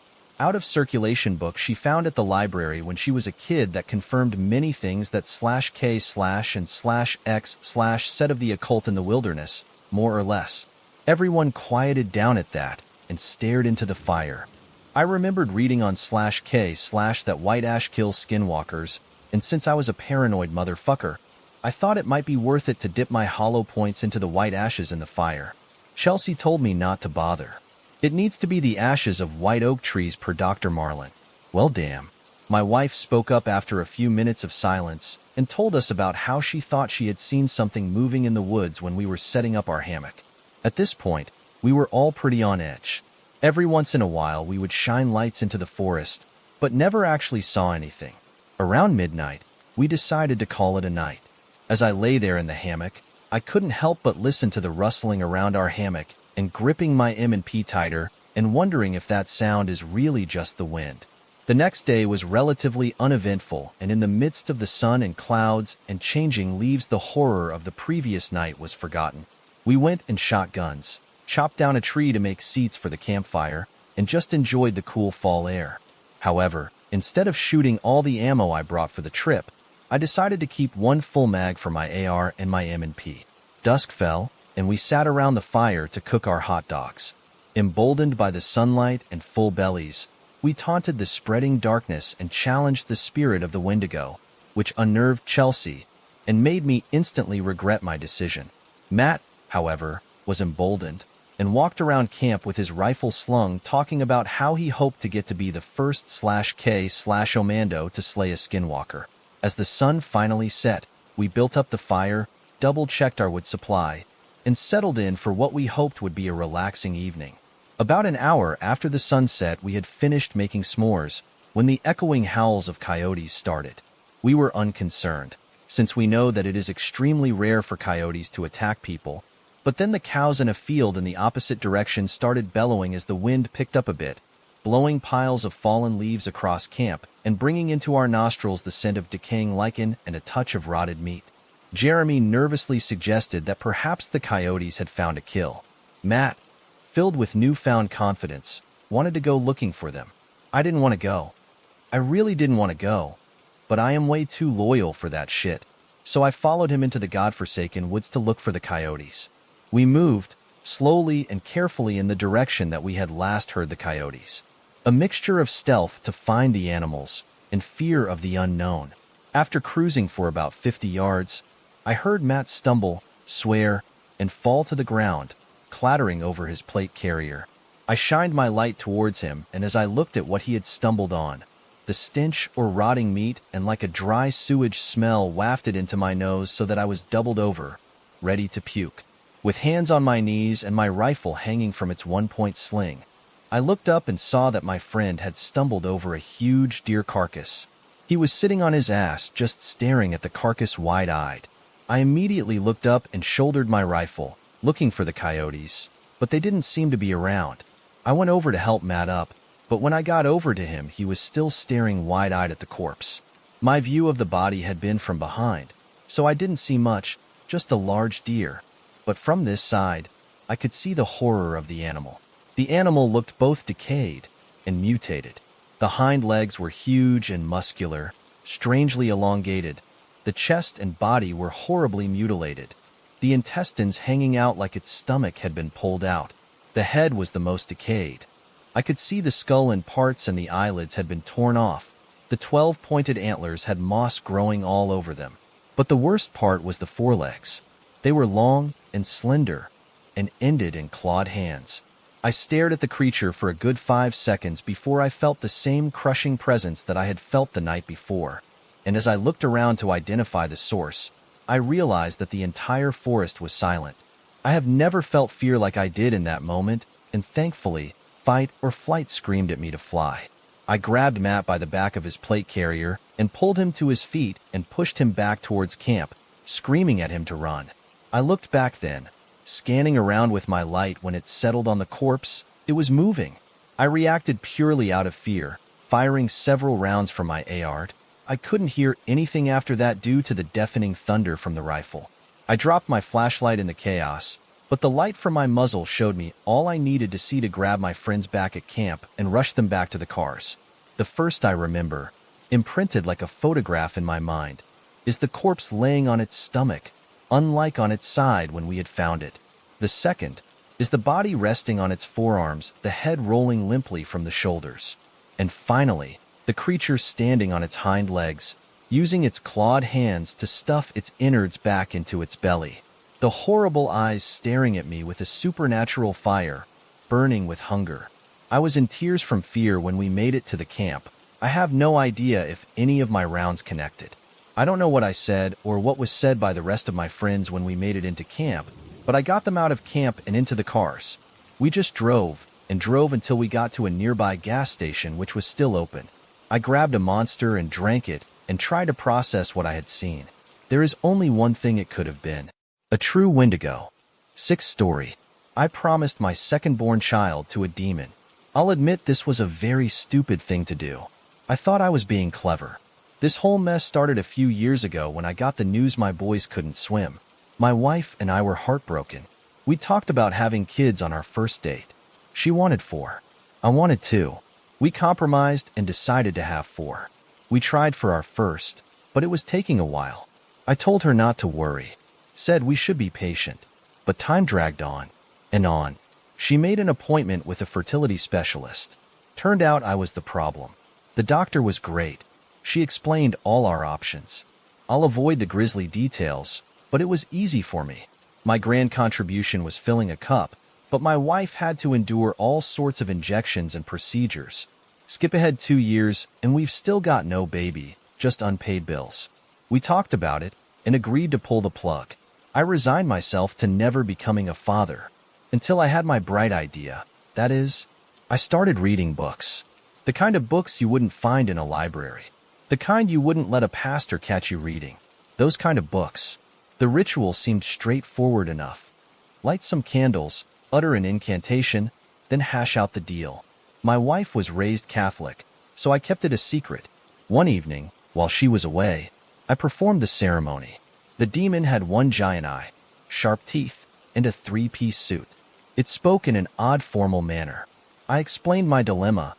out-of-circulation book she found at the library when she was a kid that confirmed many things that /K/ and /X/ said of the occult in the wilderness, more or less. Everyone quieted down at that and stared into the fire. I remembered reading on /K/ that white ash kills skinwalkers, and since I was a paranoid motherfucker, I thought it might be worth it to dip my hollow points into the white ashes in the fire. Chelsea told me not to bother. It needs to be the ashes of white oak trees per Dr. Marlin. Well, damn. My wife spoke up after a few minutes of silence and told us about how she thought she had seen something moving in the woods when we were setting up our hammock. At this point, we were all pretty on edge. Every once in a while we would shine lights into the forest, but never actually saw anything. Around midnight, we decided to call it a night. As I lay there in the hammock, I couldn't help but listen to the rustling around our hammock and gripping my M&P tighter and wondering if that sound is really just the wind. The next day was relatively uneventful, and in the midst of the sun and clouds and changing leaves, the horror of the previous night was forgotten. We went and shot guns, chopped down a tree to make seats for the campfire, and just enjoyed the cool fall air. However, instead of shooting all the ammo I brought for the trip, I decided to keep one full mag for my AR and my M&P. Dusk fell, and we sat around the fire to cook our hot dogs. Emboldened by the sunlight and full bellies, we taunted the spreading darkness and challenged the spirit of the Wendigo, which unnerved Chelsea and made me instantly regret my decision. Matt, however, was emboldened and walked around camp with his rifle slung, talking about how he hoped to get to be the first/K/Omando to slay a skinwalker. As the sun finally set, we built up the fire, double-checked our wood supply, and settled in for what we hoped would be a relaxing evening. About an hour after the sunset, we had finished making s'mores when the echoing howls of coyotes started. We were unconcerned, since we know that it is extremely rare for coyotes to attack people, but then the cows in a field in the opposite direction started bellowing as the wind picked up a bit, blowing piles of fallen leaves across camp and bringing into our nostrils the scent of decaying lichen and a touch of rotted meat. Jeremy nervously suggested that perhaps the coyotes had found a kill. Matt, filled with newfound confidence, wanted to go looking for them. I didn't want to go. I really didn't want to go, but I am way too loyal for that shit, so I followed him into the godforsaken woods to look for the coyotes. We moved, slowly and carefully, in the direction that we had last heard the coyotes. A mixture of stealth to find the animals and fear of the unknown. After cruising for about 50 yards, I heard Matt stumble, swear, and fall to the ground, clattering over his plate carrier. I shined my light towards him, and as I looked at what he had stumbled on, the stench or rotting meat and like a dry sewage smell wafted into my nose so that I was doubled over, ready to puke. With hands on my knees and my rifle hanging from its one-point sling, I looked up and saw that my friend had stumbled over a huge deer carcass. He was sitting on his ass, just staring at the carcass wide-eyed. I immediately looked up and shouldered my rifle, looking for the coyotes, but they didn't seem to be around. I went over to help Matt up, but when I got over to him, he was still staring wide-eyed at the corpse. My view of the body had been from behind, so I didn't see much, just a large deer. But from this side, I could see the horror of the animal. The animal looked both decayed and mutated. The hind legs were huge and muscular, strangely elongated. The chest and body were horribly mutilated. The intestines hanging out like its stomach had been pulled out. The head was the most decayed. I could see the skull in parts and the eyelids had been torn off. The 12-pointed antlers had moss growing all over them. But the worst part was the forelegs. They were long and slender and ended in clawed hands. I stared at the creature for a good 5 seconds before I felt the same crushing presence that I had felt the night before. And as I looked around to identify the source, I realized that the entire forest was silent. I have never felt fear like I did in that moment, and thankfully, fight or flight screamed at me to fly. I grabbed Matt by the back of his plate carrier and pulled him to his feet and pushed him back towards camp, screaming at him to run. I looked back then, scanning around with my light. When it settled on the corpse, it was moving. I reacted purely out of fear, firing several rounds from my AR. I couldn't hear anything after that due to the deafening thunder from the rifle. I dropped my flashlight in the chaos, but the light from my muzzle showed me all I needed to see to grab my friends back at camp and rush them back to the cars. The first I remember, imprinted like a photograph in my mind, is the corpse laying on its stomach, unlike on its side when we had found it. The second is the body resting on its forearms, the head rolling limply from the shoulders. And finally, the creature standing on its hind legs, using its clawed hands to stuff its innards back into its belly. The horrible eyes staring at me with a supernatural fire, burning with hunger. I was in tears from fear when we made it to the camp. I have no idea if any of my rounds connected. I don't know what I said or what was said by the rest of my friends when we made it into camp, but I got them out of camp and into the cars. We just drove and drove until we got to a nearby gas station which was still open. I grabbed a monster and drank it and tried to process what I had seen. There is only one thing it could have been. A true Wendigo. 6th story. I promised my second-born child to a demon. I'll admit this was a very stupid thing to do. I thought I was being clever. This whole mess started a few years ago when I got the news my boys couldn't swim. My wife and I were heartbroken. We talked about having kids on our first date. She wanted 4. I wanted 2. We compromised and decided to have 4. We tried for our first, but it was taking a while. I told her not to worry, said we should be patient, but time dragged on and on. She made an appointment with a fertility specialist. Turned out I was the problem. The doctor was great. She explained all our options. I'll avoid the grisly details, but it was easy for me. My grand contribution was filling a cup, but my wife had to endure all sorts of injections and procedures. Skip ahead 2 years, and we've still got no baby, just unpaid bills. We talked about it and agreed to pull the plug. I resigned myself to never becoming a father until I had my bright idea. That is, I started reading books. The kind of books you wouldn't find in a library. The kind you wouldn't let a pastor catch you reading. Those kind of books. The ritual seemed straightforward enough. Light some candles, utter an incantation, then hash out the deal. My wife was raised Catholic, so I kept it a secret. One evening, while she was away, I performed the ceremony. The demon had one giant eye, sharp teeth, and a 3-piece suit. It spoke in an odd formal manner. I explained my dilemma.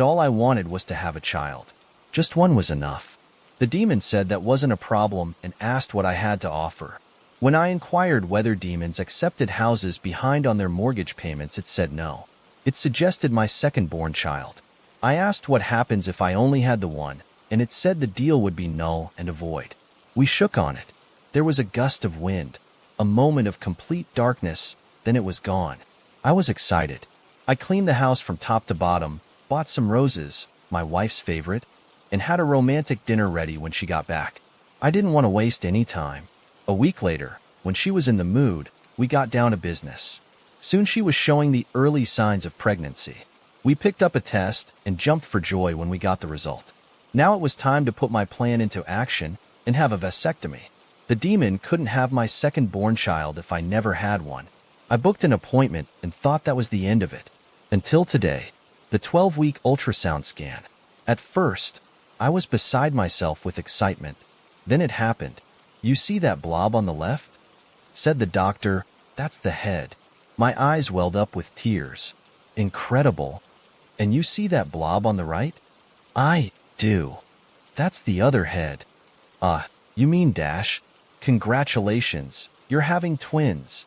All I wanted was to have a child. Just one was enough. The demon said that wasn't a problem and asked what I had to offer. When I inquired whether demons accepted houses behind on their mortgage payments, it said no. It suggested my second-born child. I asked what happens if I only had the one, and it said the deal would be null and void. We shook on it. There was a gust of wind, a moment of complete darkness, then it was gone. I was excited. I cleaned the house from top to bottom, bought some roses, my wife's favorite, and had a romantic dinner ready when she got back. I didn't want to waste any time. A week later, when she was in the mood, we got down to business. Soon she was showing the early signs of pregnancy. We picked up a test and jumped for joy when we got the result. Now it was time to put my plan into action and have a vasectomy. The demon couldn't have my second-born child if I never had one. I booked an appointment and thought that was the end of it. Until today, the 12-week ultrasound scan. At first, I was beside myself with excitement. Then it happened. "You see that blob on the left?" said the doctor. "That's the head." My eyes welled up with tears. "Incredible. And you see that blob on the right?" "I do. That's the other head." You mean Dash? Congratulations, you're having twins."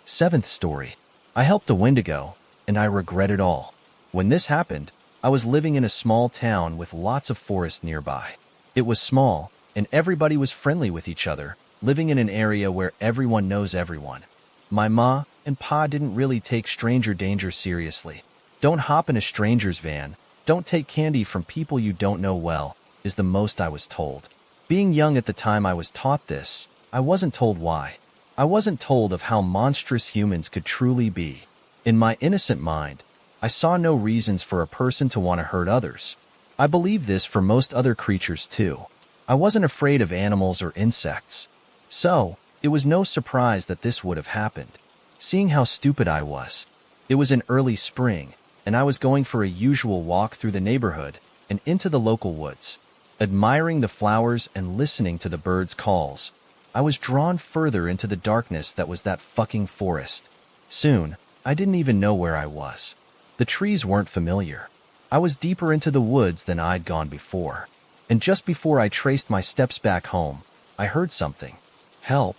7th story. I helped a Wendigo, and I regret it all. When this happened, I was living in a small town with lots of forest nearby. It was small, and everybody was friendly with each other, living in an area where everyone knows everyone. My ma and pa didn't really take stranger danger seriously. Don't hop in a stranger's van, don't take candy from people you don't know well, is the most I was told. Being young at the time I was taught this. I wasn't told why. I wasn't told of how monstrous humans could truly be. In my innocent mind, I saw no reasons for a person to want to hurt others. I believe this for most other creatures too. I wasn't afraid of animals or insects. So, it was no surprise that this would have happened. Seeing how stupid I was. It was in early spring, and I was going for a usual walk through the neighborhood and into the local woods. Admiring the flowers and listening to the birds' calls, I was drawn further into the darkness that was that fucking forest. Soon, I didn't even know where I was. The trees weren't familiar. I was deeper into the woods than I'd gone before. And just before I traced my steps back home, I heard something. "Help."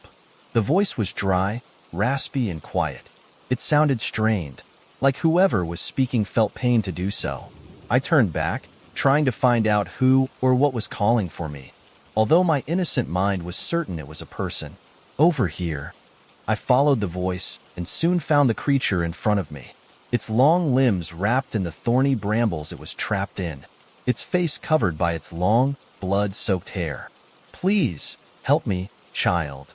The voice was dry, raspy, and quiet. It sounded strained, like whoever was speaking felt pain to do so. I turned back, trying to find out who or what was calling for me, although my innocent mind was certain it was a person. "Over here." I followed the voice and soon found the creature in front of me, its long limbs wrapped in the thorny brambles it was trapped in, its face covered by its long, blood-soaked hair. "Please, help me, child."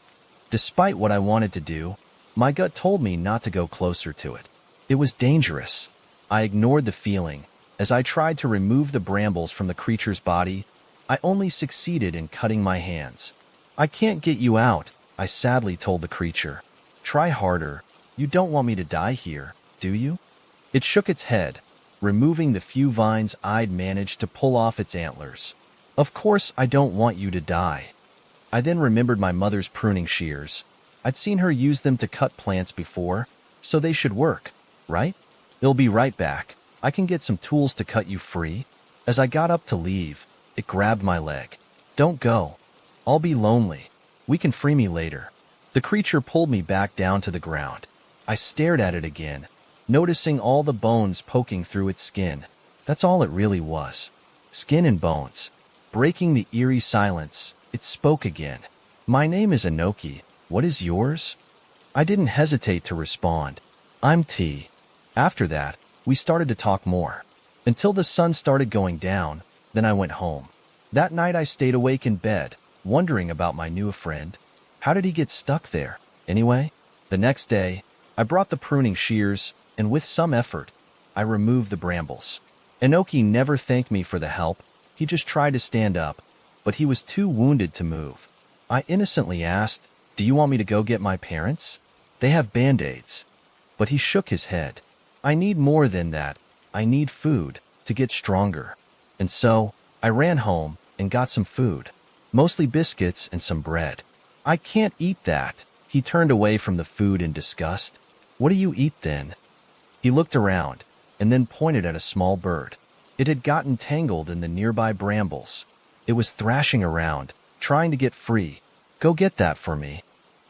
Despite what I wanted to do, my gut told me not to go closer to it. It was dangerous. I ignored the feeling, As I tried to remove the brambles from the creature's body, I only succeeded in cutting my hands. "I can't get you out," I sadly told the creature. "Try harder. You don't want me to die here, do you?" It shook its head, removing the few vines I'd managed to pull off its antlers. "Of course I don't want you to die." I then remembered my mother's pruning shears. I'd seen her use them to cut plants before, so they should work, right? "It'll be right back. I can get some tools to cut you free." As I got up to leave, it grabbed my leg. "Don't go. I'll be lonely. We can free me later." The creature pulled me back down to the ground. I stared at it again, noticing all the bones poking through its skin. That's all it really was. Skin and bones. Breaking the eerie silence, it spoke again. "My name is Inoki. What is yours?" I didn't hesitate to respond. "I'm T." After that, we started to talk more. Until the sun started going down, then I went home. That night I stayed awake in bed, wondering about my new friend. How did he get stuck there, anyway? The next day, I brought the pruning shears, and with some effort, I removed the brambles. Inoki never thanked me for the help. He just tried to stand up, but he was too wounded to move. I innocently asked, "Do you want me to go get my parents? They have band-aids." But he shook his head. "I need more than that. I need food to get stronger." And so, I ran home and got some food. Mostly biscuits and some bread. "I can't eat that." He turned away from the food in disgust. "What do you eat then?" He looked around and then pointed at a small bird. It had gotten tangled in the nearby brambles. It was thrashing around, trying to get free. "Go get that for me."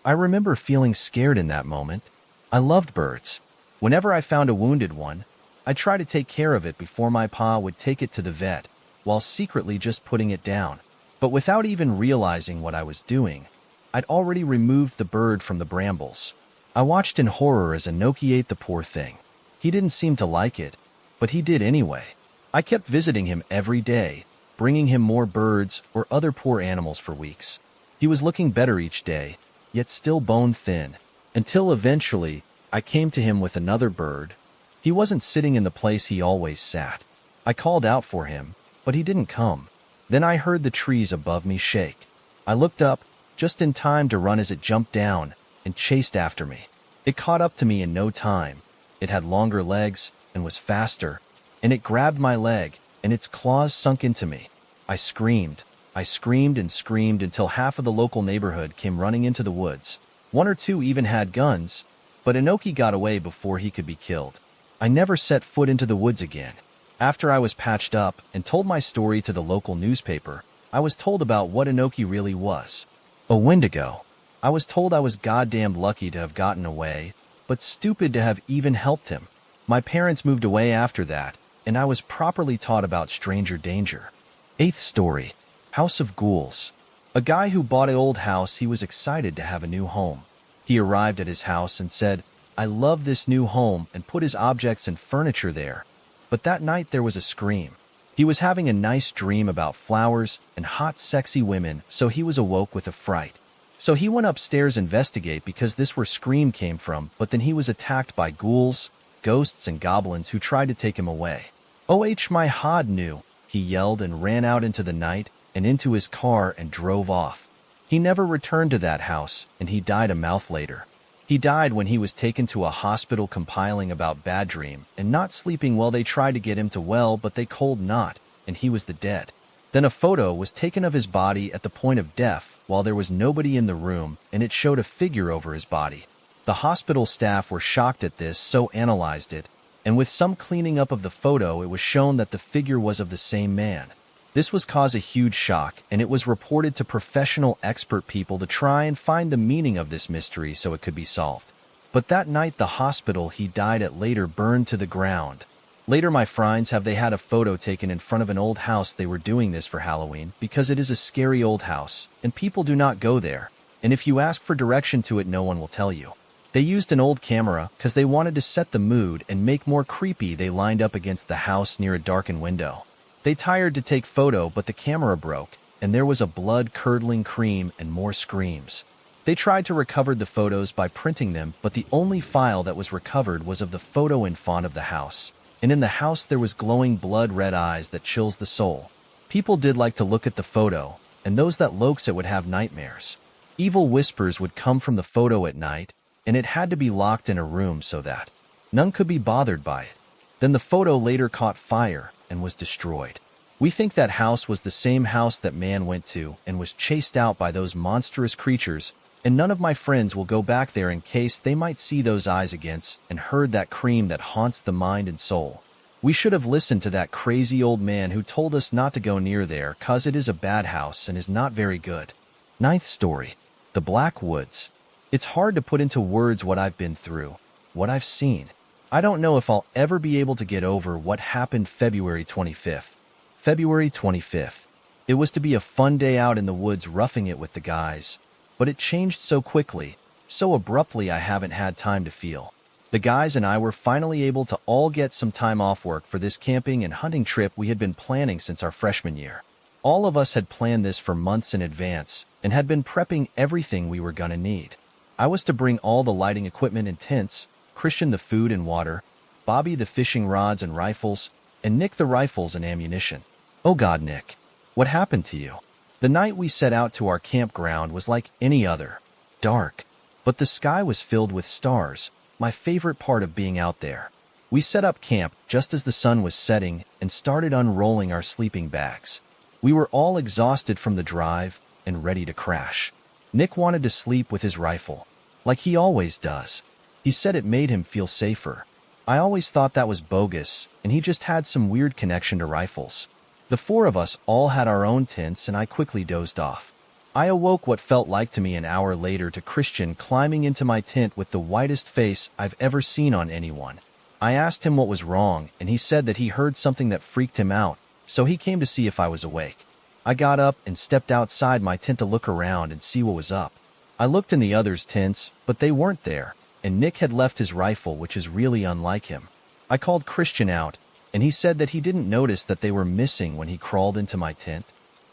I remember feeling scared in that moment. I loved birds. Whenever I found a wounded one, I'd try to take care of it before my pa would take it to the vet, while secretly just putting it down. But without even realizing what I was doing, I'd already removed the bird from the brambles. I watched in horror as Inoki ate the poor thing. He didn't seem to like it, but he did anyway. I kept visiting him every day, bringing him more birds or other poor animals for weeks. He was looking better each day, yet still bone-thin, until eventually I came to him with another bird. He wasn't sitting in the place he always sat. I called out for him, but he didn't come. Then I heard the trees above me shake. I looked up, just in time to run as it jumped down and chased after me. It caught up to me in no time. It had longer legs and was faster, and it grabbed my leg, and its claws sunk into me. I screamed. I screamed and screamed until half of the local neighborhood came running into the woods. One or two even had guns, but Inoki got away before he could be killed. I never set foot into the woods again. After I was patched up and told my story to the local newspaper, I was told about what Inoki really was. A Wendigo. I was told I was goddamn lucky to have gotten away, but stupid to have even helped him. My parents moved away after that, and I was properly taught about stranger danger. 8th story. House of Ghouls. A guy who bought an old house, he was excited to have a new home. He arrived at his house and said, "I love this new home," and put his objects and furniture there. But that night there was a scream. He was having a nice dream about flowers and hot, sexy women, so he was awoke with a fright. So he went upstairs to investigate because this where scream came from, but then he was attacked by ghouls, ghosts, and goblins who tried to take him away. "Oh, my hod knew," he yelled and ran out into the night and into his car and drove off. He never returned to that house, and he died a month later. He died when he was taken to a hospital compiling about bad dream and not sleeping well. They tried to get him to well, but they cold not, and he was the dead. Then a photo was taken of his body at the point of death while there was nobody in the room, and it showed a figure over his body. The hospital staff were shocked at this, so analyzed it, and with some cleaning up of the photo, it was shown that the figure was of the same man. This was caused a huge shock, and it was reported to professional expert people to try and find the meaning of this mystery so it could be solved. But that night the hospital he died at later burned to the ground. Later my friends have they had a photo taken in front of an old house. They were doing this for Halloween because it is a scary old house, and people do not go there. And if you ask for direction to it, no one will tell you. They used an old camera because they wanted to set the mood and make more creepy. They lined up against the house near a darkened window. They tired to take photo, but the camera broke, and there was a blood-curdling scream and more screams. They tried to recover the photos by printing them, but the only file that was recovered was of the photo in font of the house, and in the house there was glowing blood-red eyes that chills the soul. People did like to look at the photo, and those that looks it would have nightmares. Evil whispers would come from the photo at night, and it had to be locked in a room so that none could be bothered by it. Then the photo later caught fire and was destroyed. We think that house was the same house that man went to and was chased out by those monstrous creatures, and none of my friends will go back there in case they might see those eyes against and heard that cream that haunts the mind and soul. We should have listened to that crazy old man who told us not to go near there 'cause it is a bad house and is not very good. Ninth story. The Black Woods. It's hard to put into words what I've been through, what I've seen. I don't know if I'll ever be able to get over what happened February 25th. February 25th. It was to be a fun day out in the woods roughing it with the guys, but it changed so quickly, so abruptly I haven't had time to feel. The guys and I were finally able to all get some time off work for this camping and hunting trip we had been planning since our freshman year. All of us had planned this for months in advance and had been prepping everything we were gonna need. I was to bring all the lighting equipment and tents, Christian the food and water, Bobby the fishing rods and rifles, and Nick the rifles and ammunition. Oh God, Nick, what happened to you? The night we set out to our campground was like any other. Dark. But the sky was filled with stars, my favorite part of being out there. We set up camp just as the sun was setting and started unrolling our sleeping bags. We were all exhausted from the drive and ready to crash. Nick wanted to sleep with his rifle, like he always does. He said it made him feel safer. I always thought that was bogus, and he just had some weird connection to rifles. The four of us all had our own tents, and I quickly dozed off. I awoke what felt like to me an hour later to Christian climbing into my tent with the whitest face I've ever seen on anyone. I asked him what was wrong, and he said that he heard something that freaked him out, so he came to see if I was awake. I got up and stepped outside my tent to look around and see what was up. I looked in the others' tents, but they weren't there, and Nick had left his rifle, which is really unlike him. I called Christian out, and he said that he didn't notice that they were missing when he crawled into my tent.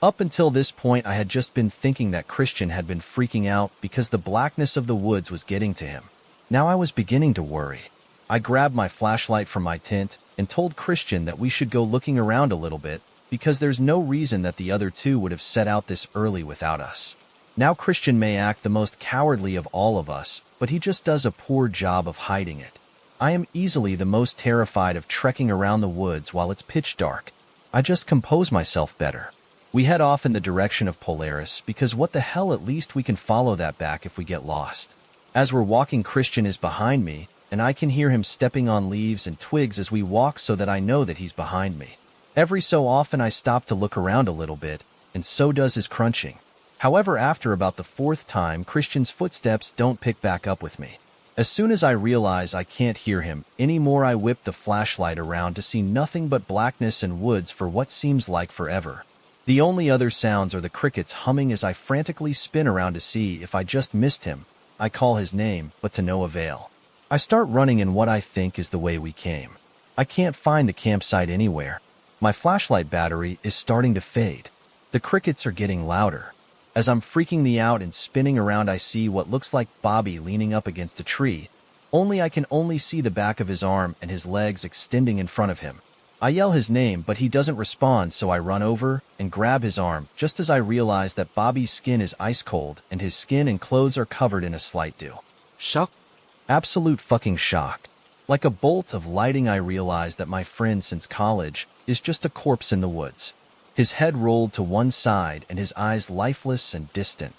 Up until this point, I had just been thinking that Christian had been freaking out because the blackness of the woods was getting to him. Now I was beginning to worry. I grabbed my flashlight from my tent and told Christian that we should go looking around a little bit because there's no reason that the other two would have set out this early without us. Now Christian may act the most cowardly of all of us, but he just does a poor job of hiding it. I am easily the most terrified of trekking around the woods while it's pitch dark. I just compose myself better. We head off in the direction of Polaris because what the hell, at least we can follow that back if we get lost. As we're walking, Christian is behind me, and I can hear him stepping on leaves and twigs as we walk so that I know that he's behind me. Every so often I stop to look around a little bit, and so does his crunching. However, after about the fourth time, Christian's footsteps don't pick back up with me. As soon as I realize I can't hear him anymore, I whip the flashlight around to see nothing but blackness and woods for what seems like forever. The only other sounds are the crickets humming as I frantically spin around to see if I just missed him. I call his name, but to no avail. I start running in what I think is the way we came. I can't find the campsite anywhere. My flashlight battery is starting to fade. The crickets are getting louder. As I'm freaking the out and spinning around, I see what looks like Bobby leaning up against a tree. I can only see the back of his arm and his legs extending in front of him. I yell his name, but he doesn't respond, so I run over and grab his arm just as I realize that Bobby's skin is ice cold and his skin and clothes are covered in a slight dew. Shock. Absolute fucking shock. Like a bolt of lightning, I realize that my friend since college is just a corpse in the woods. His head rolled to one side and his eyes lifeless and distant.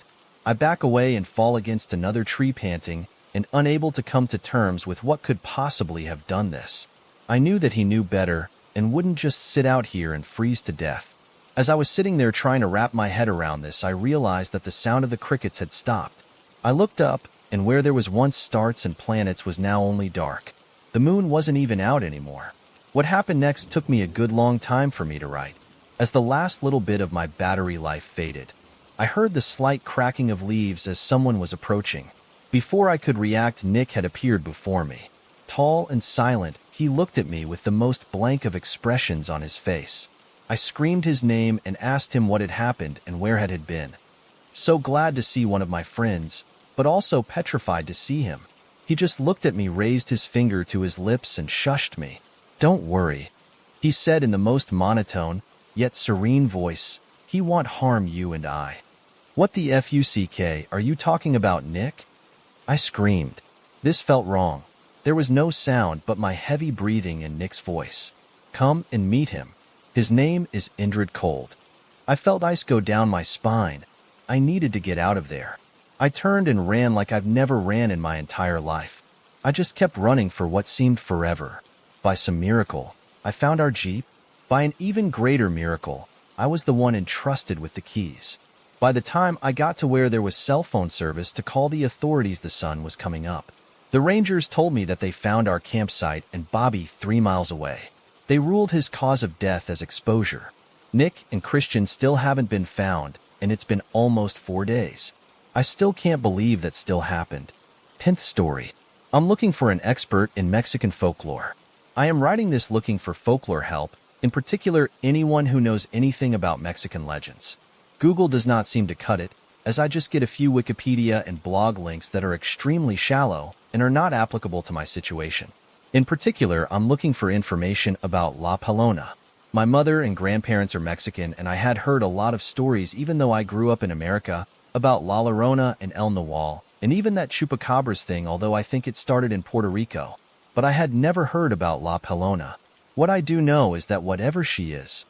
I back away and fall against another tree, panting and unable to come to terms with what could possibly have done this. I knew that he knew better and wouldn't just sit out here and freeze to death. As I was sitting there trying to wrap my head around this, I realized that the sound of the crickets had stopped. I looked up, and where there was once stars and planets was now only dark. The moon wasn't even out anymore. What happened next took me a good long time for me to write. As the last little bit of my battery life faded, I heard the slight cracking of leaves as someone was approaching. Before I could react, Nick had appeared before me. Tall and silent, he looked at me with the most blank of expressions on his face. I screamed his name and asked him what had happened and where it had been. So glad to see one of my friends, but also petrified to see him. He just looked at me, raised his finger to his lips, and shushed me. Don't worry, he said in the most monotone, yet serene voice. He won't harm you and I. What the fuck are you talking about, Nick? I screamed. This felt wrong. There was no sound but my heavy breathing and Nick's voice. Come and meet him. His name is Indrid Cold. I felt ice go down my spine. I needed to get out of there. I turned and ran like I've never ran in my entire life. I just kept running for what seemed forever. By some miracle, I found our Jeep. By an even greater miracle, I was the one entrusted with the keys. By the time I got to where there was cell phone service to call the authorities, the sun was coming up. The rangers told me that they found our campsite and Bobby 3 miles away. They ruled his cause of death as exposure. Nick and Christian still haven't been found, and it's been almost 4 days. I still can't believe that still happened. 10th story. I'm looking for an expert in Mexican folklore. I am writing this looking for folklore help, in particular anyone who knows anything about Mexican legends. Google does not seem to cut it, as I just get a few Wikipedia and blog links that are extremely shallow and are not applicable to my situation. In particular, I'm looking for information about La Pelona. My mother and grandparents are Mexican, and I had heard a lot of stories, even though I grew up in America, about La Llorona and El Nahual, and even that chupacabras thing, although I think it started in Puerto Rico. But I had never heard about La Pelona. What I do know is that whatever she is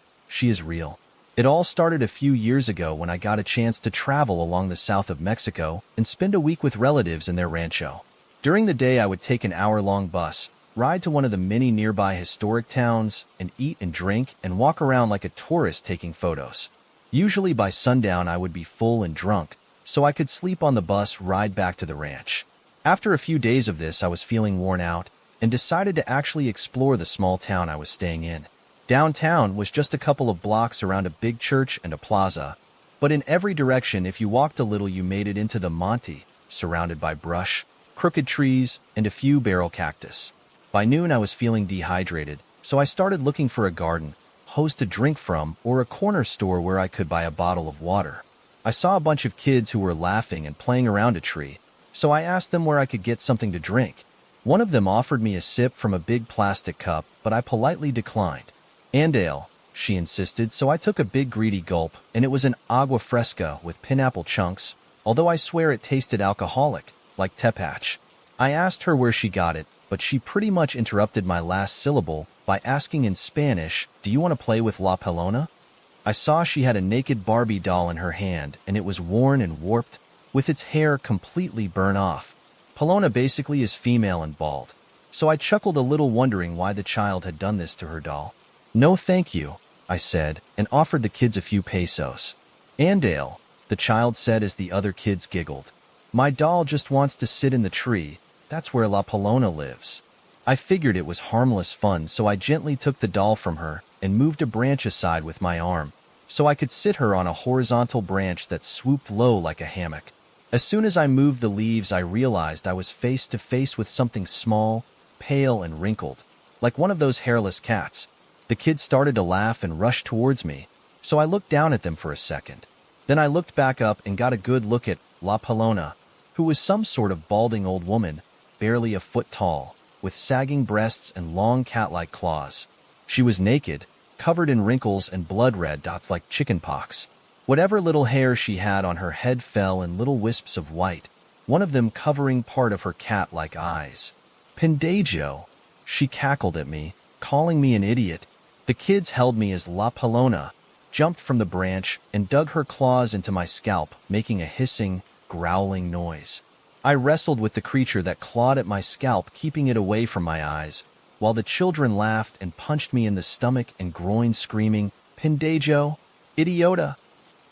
real. It all started a few years ago when I got a chance to travel along the south of Mexico and spend a week with relatives in their rancho. During the day, I would take an hour-long bus, ride to one of the many nearby historic towns, and eat and drink and walk around like a tourist taking photos. Usually by sundown, I would be full and drunk, so I could sleep on the bus ride back to the ranch. After a few days of this, I was feeling worn out and decided to actually explore the small town I was staying in. Downtown was just a couple of blocks around a big church and a plaza, but in every direction, if you walked a little, you made it into the monte, surrounded by brush, crooked trees, and a few barrel cactus. By noon, I was feeling dehydrated, so I started looking for a garden, hose to drink from, or a corner store where I could buy a bottle of water. I saw a bunch of kids who were laughing and playing around a tree, so I asked them where I could get something to drink. One of them offered me a sip from a big plastic cup, but I politely declined. "And ale," she insisted, so I took a big greedy gulp, and it was an agua fresca with pineapple chunks, although I swear it tasted alcoholic, like Tepach. I asked her where she got it, but she pretty much interrupted my last syllable by asking in Spanish, "Do you want to play with La Pelona?" I saw she had a naked Barbie doll in her hand, and it was worn and warped, with its hair completely burnt off. Pelona basically is female and bald, so I chuckled a little, wondering why the child had done this to her doll. "No thank you," I said, and offered the kids a few pesos. "And ale," the child said as the other kids giggled. "My doll just wants to sit in the tree. That's where La Pelona lives." I figured it was harmless fun, so I gently took the doll from her and moved a branch aside with my arm, so I could sit her on a horizontal branch that swooped low like a hammock. As soon as I moved the leaves, I realized I was face to face with something small, pale, and wrinkled, like one of those hairless cats. The kids started to laugh and rush towards me, so I looked down at them for a second. Then I looked back up and got a good look at La Pelona, who was some sort of balding old woman, barely a foot tall, with sagging breasts and long cat-like claws. She was naked, covered in wrinkles and blood-red dots like chicken pox. Whatever little hair she had on her head fell in little wisps of white, one of them covering part of her cat-like eyes. "Pendejo!" She cackled at me, calling me an idiot. The kids held me as La Pelona jumped from the branch and dug her claws into my scalp, making a hissing, growling noise. I wrestled with the creature that clawed at my scalp, keeping it away from my eyes, while the children laughed and punched me in the stomach and groin, screaming, "Pendejo! Idiota!"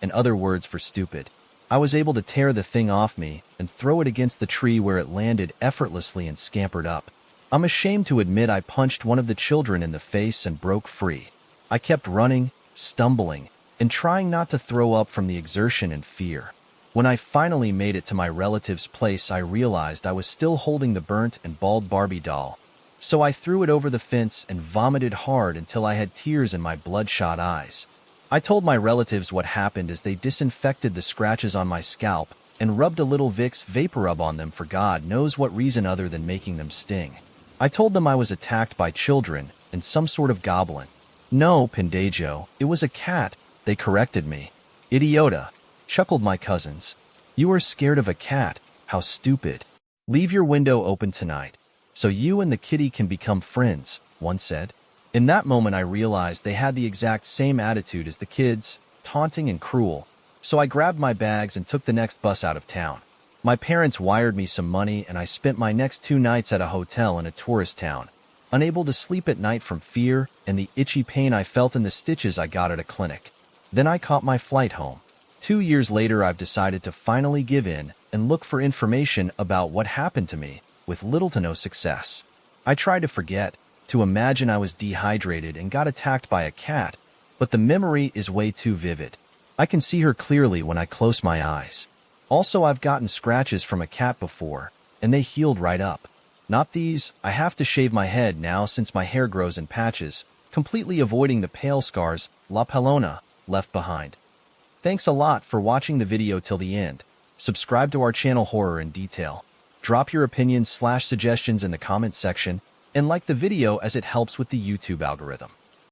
and other words for stupid. I was able to tear the thing off me and throw it against the tree, where it landed effortlessly and scampered up. I'm ashamed to admit I punched one of the children in the face and broke free. I kept running, stumbling, and trying not to throw up from the exertion and fear. When I finally made it to my relative's place, I realized I was still holding the burnt and bald Barbie doll. So I threw it over the fence and vomited hard until I had tears in my bloodshot eyes. I told my relatives what happened as they disinfected the scratches on my scalp and rubbed a little Vicks VapoRub on them for God knows what reason other than making them sting. I told them I was attacked by children and some sort of goblin. No, Pendejo, it was a cat, they corrected me. Idiota, chuckled my cousins. You are scared of a cat, how stupid. Leave your window open tonight, so you and the kitty can become friends, one said. In that moment I realized they had the exact same attitude as the kids, taunting and cruel, so I grabbed my bags and took the next bus out of town. My parents wired me some money and I spent my next 2 nights at a hotel in a tourist town, unable to sleep at night from fear and the itchy pain I felt in the stitches I got at a clinic. Then I caught my flight home. 2 years later I've decided to finally give in and look for information about what happened to me, with little to no success. I tried to forget, to imagine I was dehydrated and got attacked by a cat, but the memory is way too vivid. I can see her clearly when I close my eyes. Also, I've gotten scratches from a cat before, and they healed right up. Not these. I have to shave my head now since my hair grows in patches, completely avoiding the pale scars La Pelona left behind. Thanks a lot for watching the video till the end. Subscribe to our channel Horror in Detail. Drop your opinions/suggestions in the comments section, and like the video as it helps with the YouTube algorithm.